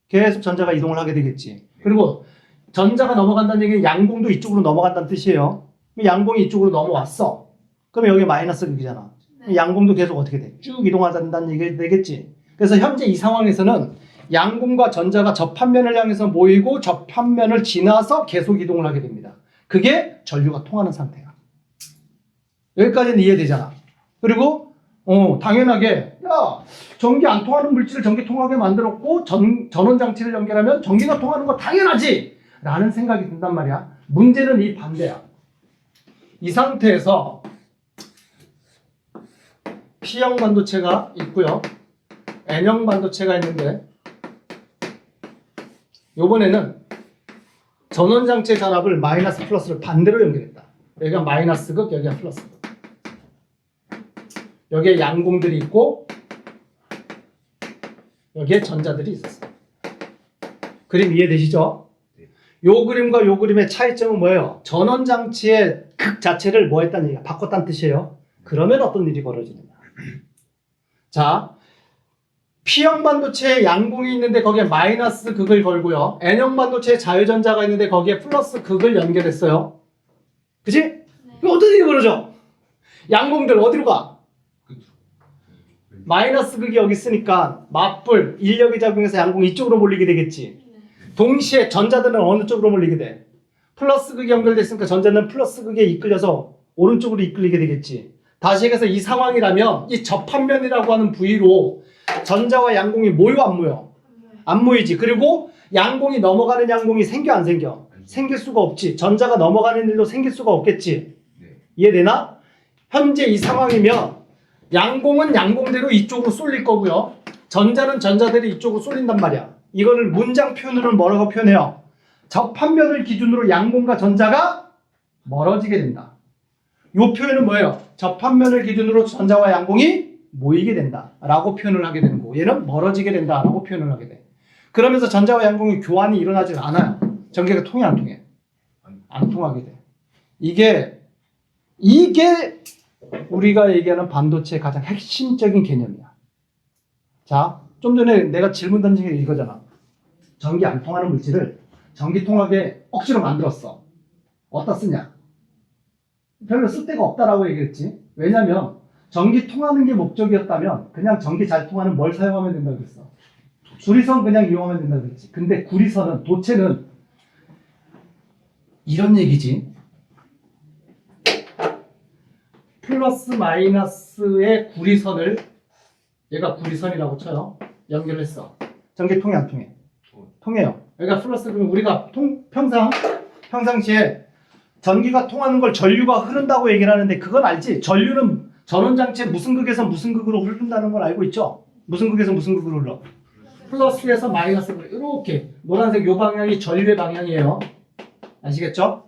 계속 전자가 이동을 하게 되겠지. 그리고 전자가 넘어간다는 얘기는 양공도 이쪽으로 넘어간다는 뜻이에요. 양공이 이쪽으로 넘어왔어. 그러면 여기 마이너스 극이잖아. 양공도 계속 어떻게 돼? 쭉 이동한다는 얘기 되겠지. 그래서 현재 이 상황에서는 양공과 전자가 접합면을 향해서 모이고 접합면을 지나서 계속 이동을 하게 됩니다. 그게 전류가 통하는 상태야. 여기까지는 이해되잖아. 그리고 당연하게 야 전기 안 통하는 물질을 전기 통하게 만들었고 전원 장치를 연결하면 전기가 통하는 거 당연하지 라는 생각이 든단 말이야. 문제는 이 반대야. 이 상태에서 P형 반도체가 있고요. N형 반도체가 있는데 요번에는 전원장치의 전압을 마이너스 플러스를 반대로 연결했다. 여기가 마이너스 극, 여기가 플러스 극. 여기에 양공들이 있고 여기에 전자들이 있었어. 그림 이해되시죠? 요 그림과 요 그림의 차이점은 뭐예요? 전원장치의 극 자체를 뭐 했다는 얘기야? 바꿨다는 뜻이에요. 그러면 어떤 일이 벌어지느냐? 자, P형 반도체에 양봉이 있는데 거기에 마이너스 극을 걸고요. N형 반도체에 자유전자가 있는데 거기에 플러스 극을 연결했어요. 그치? 네. 이거 어떻게 그러죠? 양봉들 어디로 가? 마이너스 극이 여기 있으니까 맞불, 인력이 작용해서 양봉이 이쪽으로 몰리게 되겠지. 네. 동시에 전자들은 어느 쪽으로 몰리게 돼? 플러스 극이 연결됐으니까 전자는 플러스 극에 이끌려서 오른쪽으로 이끌리게 되겠지. 다시 얘기해서 이 상황이라면 이 접합면이라고 하는 부위로 전자와 양봉이 모여 안 모여? 안 모이지. 그리고 양봉이 넘어가는 양봉이 생겨 안 생겨? 생길 수가 없지. 전자가 넘어가는 일도 생길 수가 없겠지. 이해되나? 현재 이 상황이면 양봉은 양봉대로 이쪽으로 쏠릴 거고요. 전자는 전자대로 이쪽으로 쏠린단 말이야. 이거를 문장 표현으로는 뭐라고 표현해요? 접합면을 기준으로 양봉과 전자가 멀어지게 된다. 이 표현은 뭐예요? 접합면을 기준으로 전자와 양봉이 모이게 된다 라고 표현을 하게 되는 거고, 얘는 멀어지게 된다 라고 표현을 하게 돼. 그러면서 전자와 양봉이 교환이 일어나지 않아요. 전기가 통해 안 통해? 안 통하게 돼. 이게 우리가 얘기하는 반도체의 가장 핵심적인 개념이야. 자, 좀 전에 내가 질문 던진 게 이거잖아. 전기 안 통하는 물질을 전기 통하게 억지로 만들었어. 어디다 쓰냐? 별로 쓸데가 없다라고 얘기했지. 왜냐면 전기 통하는 게 목적이었다면 그냥 전기 잘 통하는 뭘 사용하면 된다고 그랬어? 구리선 그냥 이용하면 된다고 그랬지. 근데 구리선은, 도체는 이런 얘기지. 플러스 마이너스의 구리선을, 얘가 구리선이라고 쳐요. 연결했어. 전기 통해 안 통해? 통해요. 여기가 플러스, 그러면 우리가 평상시에 전기가 통하는 걸 전류가 흐른다고 얘기를 하는데, 그건 알지? 전류는 전원장치에 무슨 극에서 무슨 극으로 흐른다는 걸 알고 있죠? 무슨 극에서 무슨 극으로 흘러? 플러스에서 마이너스로. 이렇게 노란색 요 방향이 전류의 방향이에요. 아시겠죠?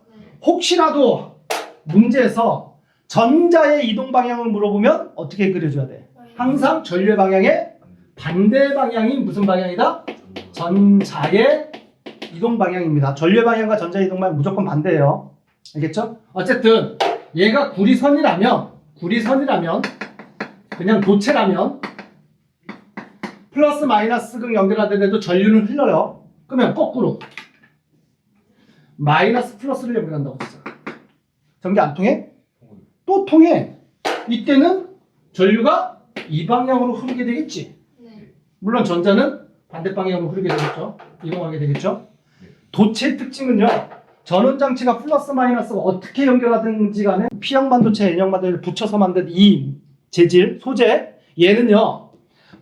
혹시라도 문제에서 전자의 이동 방향을 물어보면 어떻게 그려줘야 돼? 항상 전류의 방향의 반대 방향이 무슨 방향이다? 전자의 이동 방향입니다. 전류의 방향과 전자의 이동 방향 무조건 반대예요. 알겠죠? 어쨌든 얘가 구리선이라면 그냥 도체라면 플러스 마이너스 극 연결하더라도 전류는 흘러요. 그러면 거꾸로 마이너스 플러스를 연결한다고 했어요. 전기 안 통해? 또 통해. 이때는 전류가 이 방향으로 흐르게 되겠지. 네. 물론 전자는 반대 방향으로 흐르게 되겠죠. 이동하게 되겠죠. 도체의 특징은요, 전원장치가 플러스 마이너스가 어떻게 연결하든지 간에 P형 반도체, N형 반도체를 붙여서 만든 이 재질, 소재, 얘는요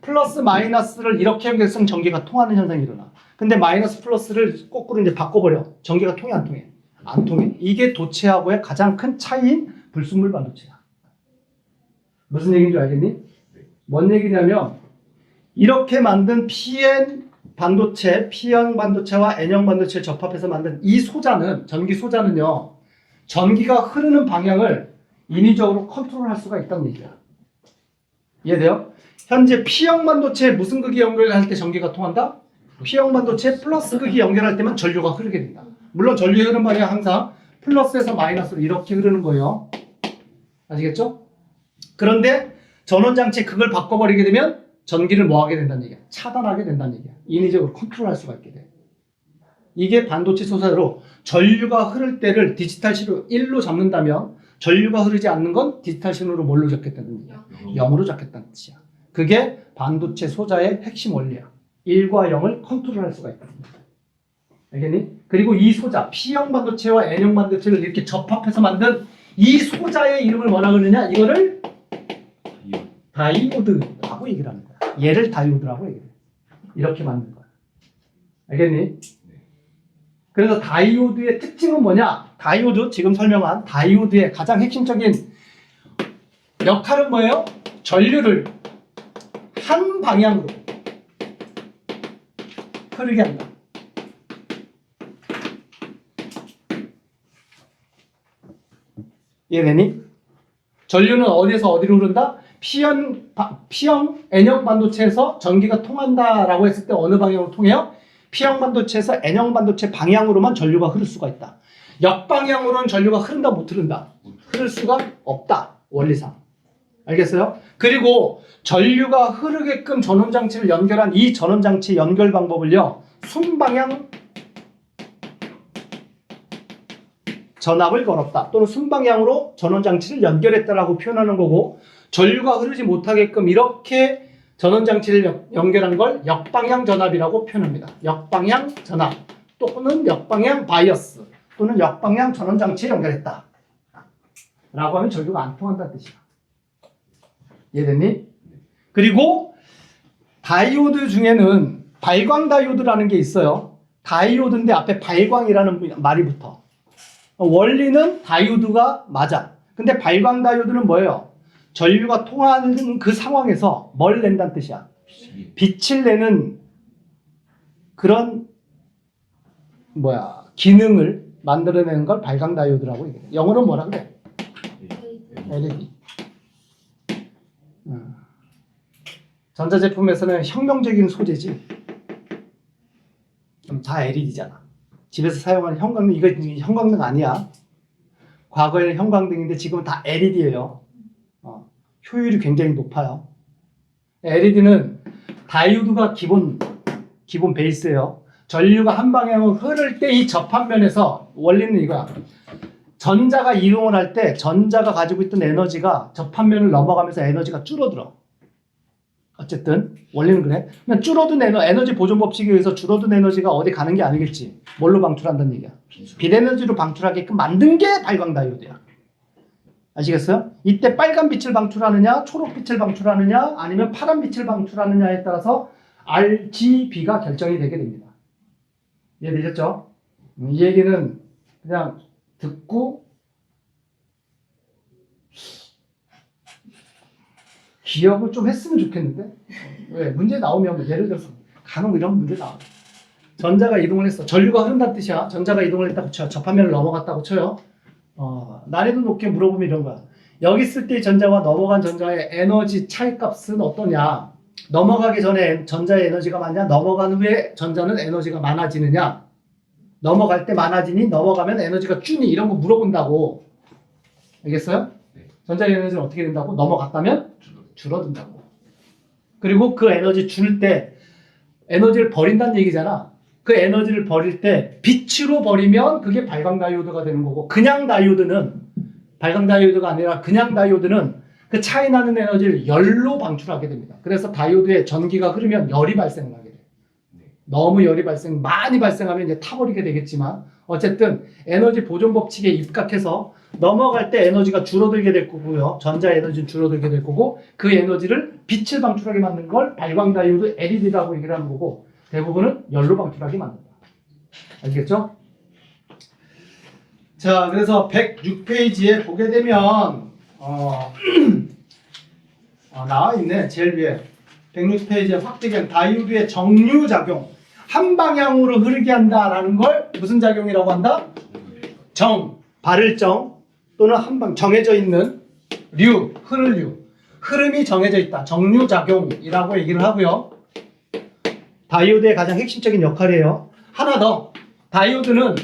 플러스 마이너스를 이렇게 연결했으면 전기가 통하는 현상이 일어나. 근데 마이너스 플러스를 거꾸로 이제 바꿔버려. 전기가 통해 안 통해? 안 통해. 이게 도체하고의 가장 큰 차이인 불순물 반도체야. 무슨 얘기인 줄 알겠니? 뭔 얘기냐면 이렇게 만든 PN 반도체, P형 반도체와 N형 반도체를 접합해서 만든 이 소자는, 전기 소자는요, 전기가 흐르는 방향을 인위적으로 컨트롤할 수가 있다는 얘기야. 이해돼요? 현재 P형 반도체에 무슨 극이 연결할 때 전기가 통한다? P형 반도체 플러스 극이 연결할 때만 전류가 흐르게 된다. 물론 전류의 흐르는 방향은 항상 플러스에서 마이너스로 이렇게 흐르는 거예요. 아시겠죠? 그런데 전원장치 극을 바꿔버리게 되면 전기를 뭐 하게 된다는 얘기야? 차단하게 된다는 얘기야. 인위적으로 컨트롤할 수가 있게 돼. 이게 반도체 소재로 전류가 흐를 때를 디지털 신호 1로 잡는다면 전류가 흐르지 않는 건 디지털 신호로 뭘로 잡겠다는 얘기야? 0으로 잡겠다는 뜻이야. 그게 반도체 소자의 핵심 원리야. 1과 0을 컨트롤할 수가 있다. 알겠니? 그리고 이 소자, P형 반도체와 N형 반도체를 이렇게 접합해서 만든 이 소자의 이름을 뭐라 그러느냐? 이거를 다이오드라고 얘기를 하는 거야. 얘를 다이오드라고 얘기해. 이렇게 만든 거야. 알겠니? 그래서 다이오드의 특징은 뭐냐? 다이오드, 지금 설명한 다이오드의 가장 핵심적인 역할은 뭐예요? 전류를 한 방향으로 흐르게 한다. 이해되니? 전류는 어디에서 어디로 흐른다? P형 N형 반도체에서 전기가 통한다라고 했을 때 어느 방향으로 통해요? P형 반도체에서 N형 반도체 방향으로만 전류가 흐를 수가 있다. 역방향으로는 전류가 흐른다 못 흐른다? 흐를 수가 없다. 원리상. 알겠어요? 그리고 전류가 흐르게끔 전원장치를 연결한 이 전원장치 연결 방법을요, 순방향 전압을 걸었다 또는 순방향으로 전원장치를 연결했다라고 표현하는 거고, 전류가 흐르지 못하게끔 이렇게 전원장치를 연결한 걸 역방향 전압이라고 표현합니다. 역방향 전압 또는 역방향 바이어스 또는 역방향 전원장치를 연결했다 라고 하면 전류가 안 통한다는 뜻이야. 이해됐니? 그리고 다이오드 중에는 발광 다이오드라는 게 있어요. 다이오드인데 앞에 발광이라는 말이 붙어. 원리는 다이오드가 맞아. 근데 발광 다이오드는 뭐예요? 전류가 통하는 그 상황에서 뭘 낸다는 뜻이야. 빛을 내는 그런 기능을 만들어내는 걸 발광 다이오드라고 얘기해. 영어로 뭐라 그래? LED. 전자제품에서는 혁명적인 소재지. 다 LED잖아. 집에서 사용하는 형광등, 이거 형광등 아니야. 과거에는 형광등인데 지금은 다 LED예요. 효율이 굉장히 높아요. LED는 다이오드가 기본 베이스예요. 전류가 한 방향으로 흐를 때 이 접합면에서 원리는 이거야. 전자가 이동을 할 때 전자가 가지고 있던 에너지가 접합면을 넘어가면서 에너지가 줄어들어. 어쨌든 원리는 그래. 그냥 줄어든 에너지 보존 법칙에 의해서 줄어든 에너지가 어디 가는 게 아니겠지. 뭘로 방출한다는 얘기야. 빛에너지로 방출하게끔 만든 게 발광 다이오드야. 아시겠어요? 이때 빨간 빛을 방출하느냐, 초록 빛을 방출하느냐, 아니면 파란 빛을 방출하느냐에 따라서 RGB가 결정이 되게 됩니다. 이해되셨죠? 이 얘기는 그냥 듣고 기억을 좀 했으면 좋겠는데? 왜? 문제 나오면 예를 들어서 간혹 이런 문제 나와. 전자가 이동을 했어. 전류가 흐른다는 뜻이야. 전자가 이동을 했다고 쳐요. 접합면을 넘어갔다고 쳐요. 난이도 높게 물어보면 이런 거야. 여기 있을 때 전자와 넘어간 전자의 에너지 차이값은 어떠냐? 넘어가기 전에 전자의 에너지가 많냐? 넘어간 후에 전자는 에너지가 많아지느냐? 넘어갈 때 많아지니? 넘어가면 에너지가 주니? 이런 거 물어본다고. 알겠어요? 전자의 에너지는 어떻게 된다고? 넘어갔다면 줄어든다고. 그리고 그 에너지 줄 때 에너지를 버린다는 얘기잖아. 그 에너지를 버릴 때 빛으로 버리면 그게 발광 다이오드가 되는 거고, 그냥 다이오드는 발광 다이오드가 아니라 그냥 다이오드는 그 차이 나는 에너지를 열로 방출하게 됩니다. 그래서 다이오드에 전기가 흐르면 열이 발생하게 돼요. 너무 열이 많이 발생하면 이제 타버리게 되겠지만, 어쨌든 에너지 보존 법칙에 입각해서 넘어갈 때 에너지가 줄어들게 될 거고요. 전자 에너지는 줄어들게 될 거고, 그 에너지를 빛을 방출하게 만든 걸 발광 다이오드 LED라고 얘기를 하는 거고, 대부분은 열로 방출하게 만든다. 알겠죠? 자, 그래서 106페이지에 보게 되면 나와 있네. 제일 위에 106페이지에 확대경 다이오드의 정류작용, 한 방향으로 흐르게 한다라는 걸 무슨 작용이라고 한다? 발을정 또는 한방 정해져 있는 흐를 흐름이 정해져 있다. 정류작용이라고 얘기를 하고요. 다이오드의 가장 핵심적인 역할이에요. 하나 더, 다이오드는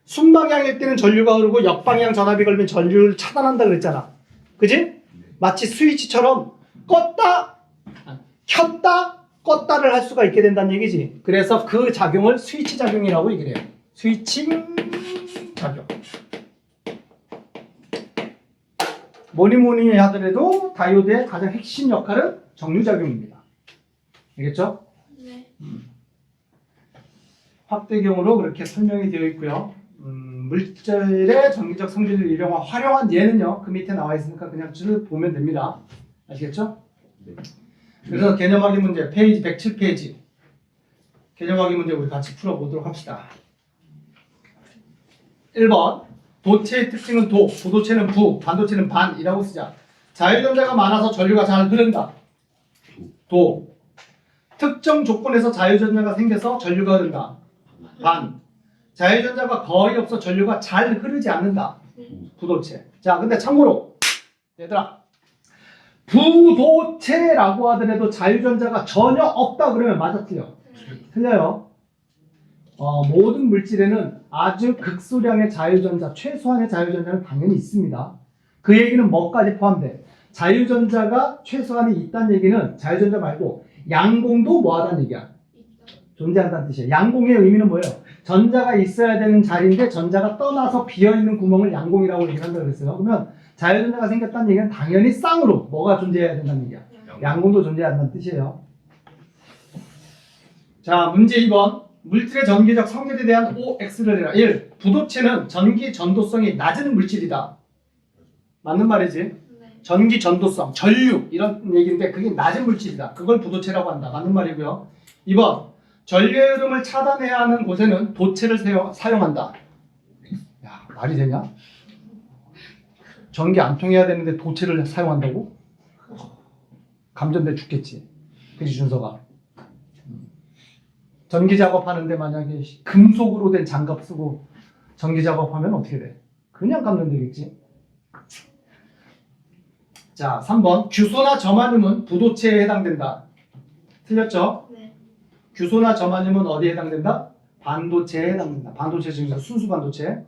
순방향일 때는 전류가 흐르고 역방향 전압이 걸리면 전류를 차단한다 그랬잖아. 그지? 마치 스위치처럼 껐다 켰다 껐다를 할 수가 있게 된다는 얘기지. 그래서 그 작용을 스위치 작용이라고 얘기를 해요. 스위칭 작용. 뭐니 하더라도 다이오드의 가장 핵심 역할은 정류작용입니다. 알겠죠? 네. 확대경으로 그렇게 설명이 되어 있고요. 물질의 전기적 성질을 활용한 예는요, 그 밑에 나와 있으니까 그냥 쭉 보면 됩니다. 아시겠죠? 네. 그래서 개념확인 문제 페이지 107페이지 개념확인 문제 우리 같이 풀어보도록 합시다. 1번 도체의 특징은 부도체는 부, 반도체는 반이라고 쓰자. 자유전자가 많아서 전류가 잘 흐른다. 특정 조건에서 자유전자가 생겨서 전류가 흐른다. 반. 자유전자가 거의 없어 전류가 잘 흐르지 않는다. 부도체. 자, 근데 참고로 얘들아, 부도체라고 하더라도 자유전자가 전혀 없다 그러면 맞아 틀려? 틀려요. 모든 물질에는 아주 극소량의 자유전자, 최소한의 자유전자는 당연히 있습니다. 그 얘기는 뭐까지 포함돼? 자유전자가 최소한이 있다는 얘기는 자유전자 말고 양공도 뭐하다는 얘기야. 존재한다는 뜻이에요. 양공의 의미는 뭐예요? 전자가 있어야 되는 자리인데 전자가 떠나서 비어있는 구멍을 양공이라고 얘기를 한다고 그랬어요. 그러면 자유전자가 생겼다는 얘기는 당연히 쌍으로 뭐가 존재해야 된다는 얘기야. 양공도 존재해야 한다는 뜻이에요. 자, 문제 2번. 물질의 전기적 성질에 대한 OX를 내라. 1. 부도체는 전기 전도성이 낮은 물질이다. 맞는 말이지? 네. 전기 전도성, 전류 이런 얘기인데 그게 낮은 물질이다. 그걸 부도체라고 한다. 맞는 말이고요. 2번. 전류의 흐름을 차단해야 하는 곳에는 도체를 사용한다. 야, 말이 되냐? 전기 안 통해야 되는데 도체를 사용한다고? 감전돼 죽겠지. 그지 준서가. 전기 작업하는데 만약에 금속으로 된 장갑 쓰고 전기 작업하면 어떻게 돼? 그냥 감전되겠지. 자, 3번. 규소나 점화륨은 부도체에 해당된다. 틀렸죠? 네. 규소나 점화륨은 어디에 해당된다? 반도체에 해당된다. 반도체 중에서 순수 반도체.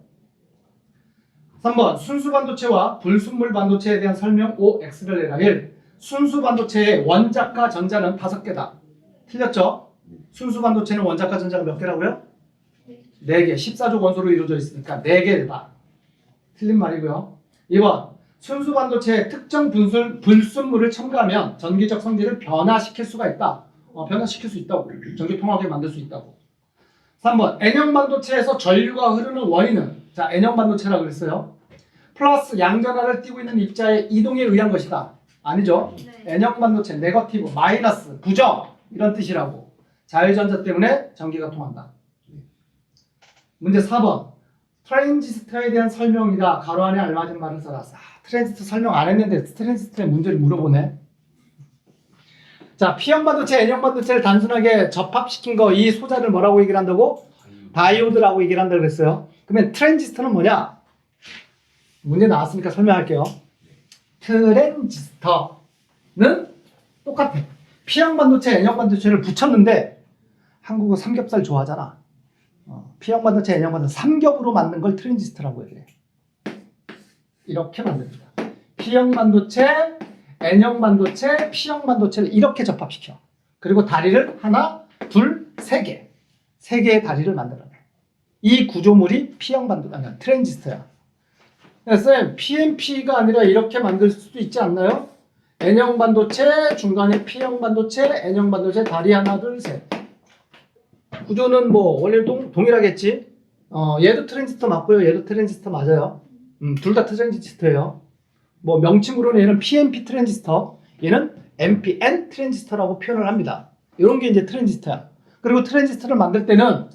3번. 순수 반도체와 불순물 반도체에 대한 설명 OX를 내라. 1. 순수 반도체의 원자과 전자는 5개다. 틀렸죠? 순수 반도체는 원자과 전자가 몇 개라고요? 4개. 14조 원소로 이루어져 있으니까 4개다. 틀린 말이고요. 2번. 순수 반도체에 특정 불순물을 첨가하면 전기적 성질을 변화시킬 수가 있다. 변화시킬 수 있다고. 전기 통하게 만들 수 있다고. 3번. N형 반도체에서 전류가 흐르는 원인은, 자, N형 반도체라고 그랬어요. 플러스 양전하를 띠고 있는 입자의 이동에 의한 것이다. 아니죠? 네. N형 반도체, 네거티브, 마이너스, 부정 이런 뜻이라고. 자유전자 때문에 전기가 통한다. 문제 4번. 트랜지스터에 대한 설명이다. 가로 안에 알맞은 말을 써라. 트랜지스터 설명 안 했는데 트랜지스터의 문제를 물어보네. 자, P형 반도체, N형 반도체를 단순하게 접합시킨 거, 이 소자를 뭐라고 얘기를 한다고? 다이오드라고 얘기를 한다고 그랬어요. 그러면 트랜지스터는 뭐냐? 문제 나왔으니까 설명할게요. 트랜지스터는 똑같아. P형 반도체, N형 반도체를 붙였는데 한국은 삼겹살 좋아하잖아. P형 반도체, N형 반도체 3겹으로 만든 걸 트랜지스터라고 얘기해. 이렇게 만듭니다. P형 반도체, N형 반도체, P형 반도체를 이렇게 접합시켜. 그리고 다리를 하나, 둘, 세 개. 세 개의 다리를 만들어내. 이 구조물이 P형 반도체, 아니, 트랜지스터야. 쌤, PNP가 아니라 이렇게 만들 수도 있지 않나요? N형 반도체, 중간에 P형 반도체, N형 반도체, 다리 하나, 둘, 셋. 구조는 뭐 원래 동일하겠지. 얘도 트랜지스터 맞고요. 얘도 트랜지스터 맞아요. 둘 다 트랜지스터예요. 뭐 명칭으로는 얘는 PNP 트랜지스터, 얘는 NPN 트랜지스터라고 표현을 합니다. 이런 게 이제 트랜지스터야. 그리고 트랜지스터를 만들 때는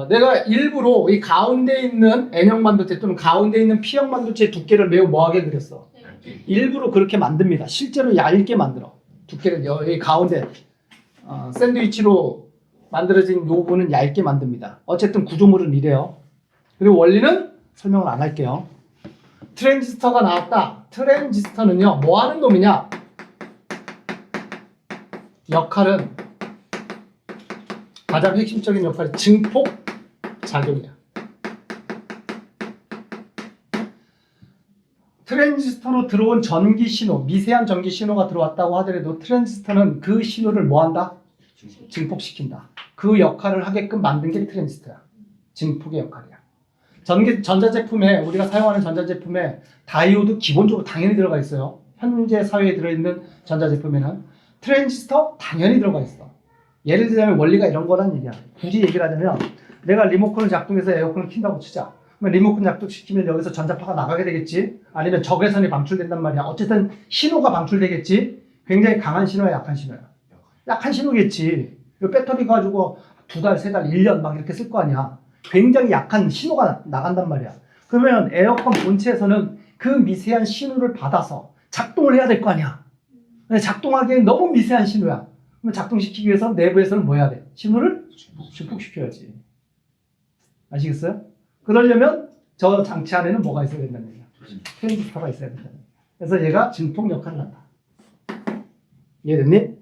내가 일부러 이 가운데 있는 N형 반도체 또는 가운데 있는 P형 반도체의 두께를 매우 뭐하게 그렸어. 일부러 그렇게 만듭니다. 실제로 얇게 만들어. 두께를 여기 가운데 샌드위치로 만들어진 요 부분은 얇게 만듭니다. 어쨌든 구조물은 이래요. 그리고 원리는 설명을 안 할게요. 트랜지스터가 나왔다. 트랜지스터는요, 뭐 하는 놈이냐? 역할은, 가장 핵심적인 역할이 증폭 작용이야. 트랜지스터로 들어온 전기 신호, 미세한 전기 신호가 들어왔다고 하더라도 트랜지스터는 그 신호를 뭐 한다? 증폭시킨다. 그 역할을 하게끔 만든 게 트랜지스터야. 증폭의 역할이야. 전자제품에, 우리가 사용하는 전자제품에 다이오드 기본적으로 당연히 들어가 있어요. 현재 사회에 들어있는 전자제품에는 트랜지스터 당연히 들어가 있어. 예를 들자면 원리가 이런 거란 얘기야. 굳이 얘기를 하자면 내가 리모컨을 작동해서 에어컨을 킨다고 치자. 그러면 리모컨 작동시키면 여기서 전자파가 나가게 되겠지. 아니면 적외선이 방출된단 말이야. 어쨌든 신호가 방출되겠지. 굉장히 강한 신호야, 약한 신호야. 약한 신호겠지. 배터리 가지고 2달, 3달, 1년 막 이렇게 쓸 거 아니야. 굉장히 약한 신호가 나간단 말이야. 그러면 에어컨 본체에서는 그 미세한 신호를 받아서 작동을 해야 될 거 아니야. 근데 작동하기엔 너무 미세한 신호야. 그러면 작동시키기 위해서 내부에서는 뭐 해야 돼? 신호를 증폭시켜야지. 아시겠어요? 그러려면 저 장치 안에는 뭐가 있어야 된다는 얘기야. 트랜지스터가 있어야 된다는 얘기야. 그래서 얘가 증폭 역할을 한다. 이해됐니?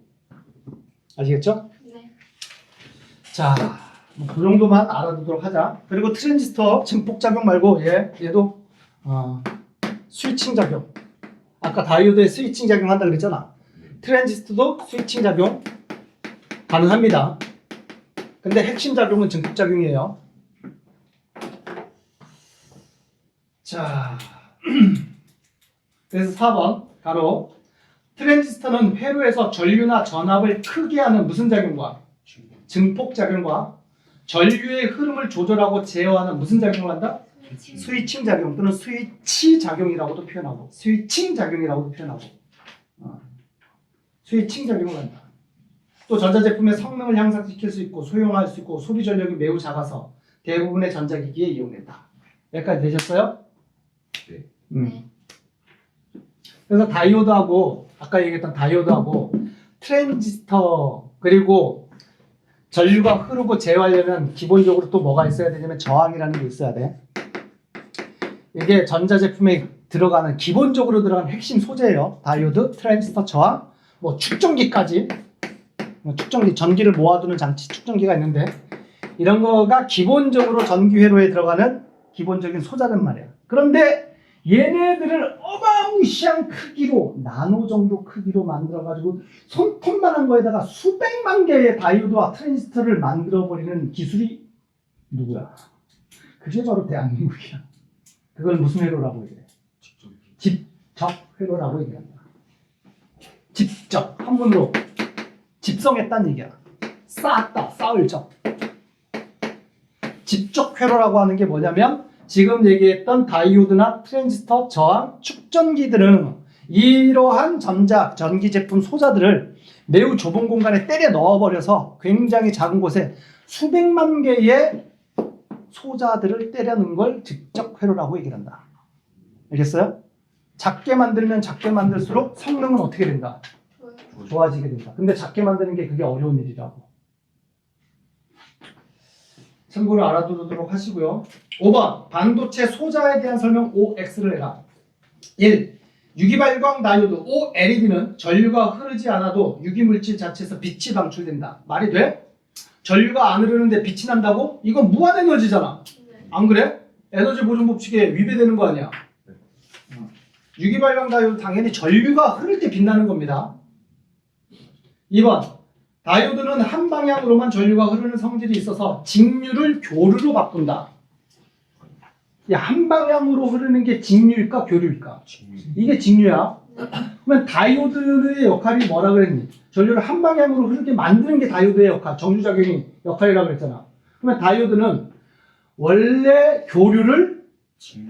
아시겠죠? 네. 자, 그 정도만 알아두도록 하자. 그리고 트랜지스터 증폭 작용 말고 얘도 스위칭 작용. 아까 다이오드에 스위칭 작용한다 그랬잖아. 트랜지스터도 스위칭 작용 가능합니다. 근데 핵심 작용은 증폭 작용이에요. 자, 그래서 4번 가로 트랜지스터는 회로에서 전류나 전압을 크게 하는 무슨 작용과 증폭 작용과 전류의 흐름을 조절하고 제어하는 무슨 작용을 한다? 스위칭 작용 또는 스위치 작용이라고도 표현하고 스위칭 작용이라고도 표현하고 스위칭 작용을 한다. 또 전자제품의 성능을 향상시킬 수 있고 소형화할 수 있고 소비 전력이 매우 작아서 대부분의 전자기기에 이용된다. 여기까지 되셨어요? 네. 그래서 다이오드하고 아까 얘기했던 다이오드하고 트랜지스터 그리고 전류가 흐르고 제어하려면 기본적으로 또 뭐가 있어야 되냐면 저항이라는 게 있어야 돼. 이게 전자제품에 들어가는 기본적으로 들어가는 핵심 소재예요. 다이오드, 트랜지스터, 저항, 뭐 축전기까지. 축전기, 전기를 모아두는 장치 축전기가 있는데 이런 거가 기본적으로 전기 회로에 들어가는 기본적인 소자란 말이야. 그런데 얘네들을 어마무시한 크기로 나노 정도 크기로 만들어가지고 손톱만한 거에다가 수백만 개의 다이오드와 트랜지스터를 만들어버리는 기술이 누구야? 그게 바로 대한민국이야. 그걸 무슨 회로라고 얘기해? 직접 회로라고 얘기한다. 직접 한문으로 집성했다는 얘기야. 쌓았다, 쌓을 적. 직접 회로라고 하는 게 뭐냐면 지금 얘기했던 다이오드나 트랜지스터, 저항, 축전기들은 이러한 전기 제품 소자들을 매우 좁은 공간에 때려 넣어버려서 굉장히 작은 곳에 수백만 개의 소자들을 때려 넣은 걸 직접 회로라고 얘기를 한다. 알겠어요? 작게 만들면 작게 만들수록 성능은 어떻게 된다? 좋아지게 된다. 근데 작게 만드는 게 그게 어려운 일이라고. 참고로 알아두도록 하시고요. 5번 반도체 소자에 대한 설명 OX를 해라. 1. 유기발광 다이오드 OLED는 전류가 흐르지 않아도 유기물질 자체에서 빛이 방출된다. 말이 돼? 전류가 안 흐르는데 빛이 난다고? 이건 무한에너지잖아. 안 그래? 에너지 보존 법칙에 위배되는 거 아니야? 유기발광 다이오드 당연히 전류가 흐를 때 빛나는 겁니다. 2번 다이오드는 한 방향으로만 전류가 흐르는 성질이 있어서 직류를 교류로 바꾼다. 야, 한 방향으로 흐르는 게 직류일까 교류일까? 이게 직류야. 그러면 다이오드의 역할이 뭐라 그랬니? 전류를 한 방향으로 흐르게 만드는 게 다이오드의 역할, 정주작용이 역할이라고 그랬잖아. 그러면 다이오드는 원래 교류를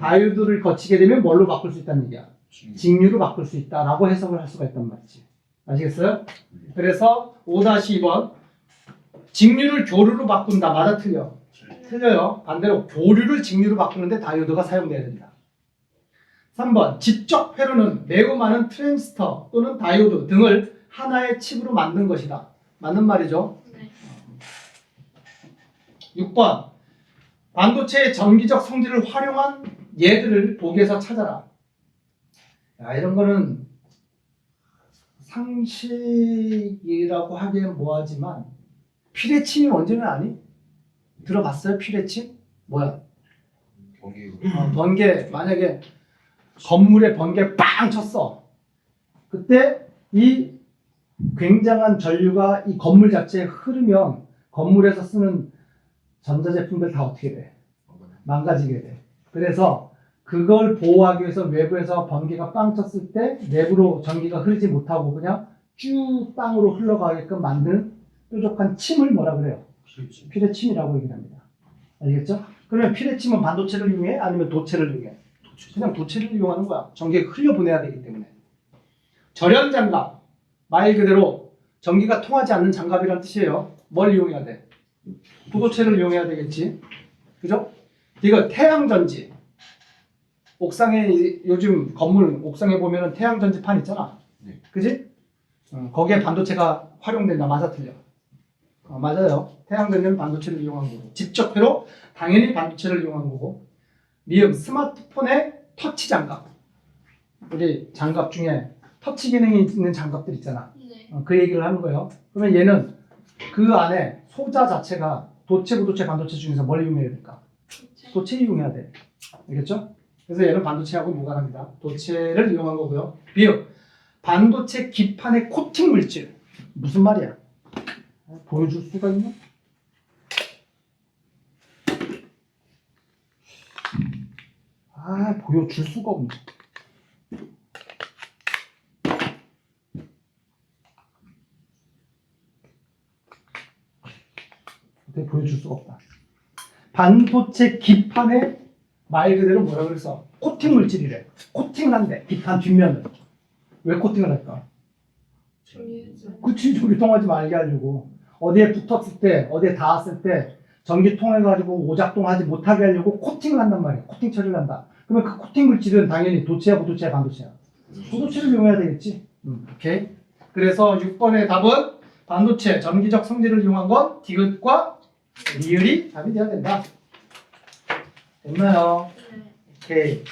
다이오드를 거치게 되면 뭘로 바꿀 수 있다는 얘기야? 직류로 바꿀 수 있다라고 해석을 할 수가 있단 말이지. 아시겠어요? 그래서 5-2번 직류를 교류로 바꾼다. 맞아 틀려? 틀려요. 반대로 교류를 직류로 바꾸는데 다이오드가 사용돼야 된다. 3번 직접 회로는 매우 많은 트랜지스터 또는 다이오드 등을 하나의 칩으로 만든 것이다. 맞는 말이죠? 네. 6번 반도체의 전기적 성질을 활용한 예들을 보기에서 찾아라. 야, 이런 거는 상식이라고 하기엔 뭐하지만 피레침이 뭔지는 아니? 들어봤어요? 피레침? 뭐야? 번개. 만약에 건물에 번개 빵 쳤어. 그때 이 굉장한 전류가 이 건물 자체에 흐르면 건물에서 쓰는 전자제품들 다 어떻게 돼? 망가지게 돼. 그래서 그걸 보호하기 위해서 외부에서 번개가 빵 쳤을 때 내부로 전기가 흐르지 못하고 그냥 쭉 땅으로 흘러가게끔 만든 뾰족한 침을 뭐라 그래요? 피레침이라고 얘기를 합니다. 알겠죠? 그러면 피레침은 반도체를 이용해? 아니면 도체를 이용해? 그냥 도체를 이용하는 거야. 전기가 흘려보내야 되기 때문에. 절연장갑. 말 그대로 전기가 통하지 않는 장갑이란 뜻이에요. 뭘 이용해야 돼? 부도체를 이용해야 되겠지. 그죠? 이거 태양전지. 옥상에 요즘 건물 옥상에 보면은 태양전지판 있잖아. 네. 그지? 거기에 반도체가 활용된다. 맞아 틀려? 맞아요. 태양전지는 반도체를 이용한 거고 직접회로 당연히 반도체를 이용한 거고 미음 스마트폰의 터치 장갑. 우리 장갑 중에 터치 기능이 있는 장갑들 있잖아. 네. 그 얘기를 하는 거예요. 그러면 얘는 그 안에 소자 자체가 도체, 부도체, 반도체 중에서 뭘 이용해야 될까? 도체 이용해야 돼. 알겠죠? 그래서 얘는 반도체하고 무관합니다. 도체를 이용한 거고요. 비읍 반도체 기판의 코팅 물질. 무슨 말이야? 보여줄 수가 있나? 보여줄 수가 없네. 어떻게 보여줄 수가 없다. 반도체 기판에 말 그대로 뭐라 그래서 코팅 물질이래. 코팅을 한대. 기판 뒷면을. 왜 코팅을 할까? 그치, 전기 통하지 말게 하려고. 어디에 붙었을 때, 어디에 닿았을 때 전기 통해가지고 오작동하지 못하게 하려고 코팅을 한단 말이야. 코팅 처리를 한다. 그러면 그 코팅 물질은 당연히 도체야, 부도체야, 반도체야. 부도체를 이용해야 되겠지. 오케이. 그래서 6번의 답은 반도체 전기적 성질을 이용한 건 디귿과 리을이 답이 돼야 된다. 됐나요? 네. 오케이.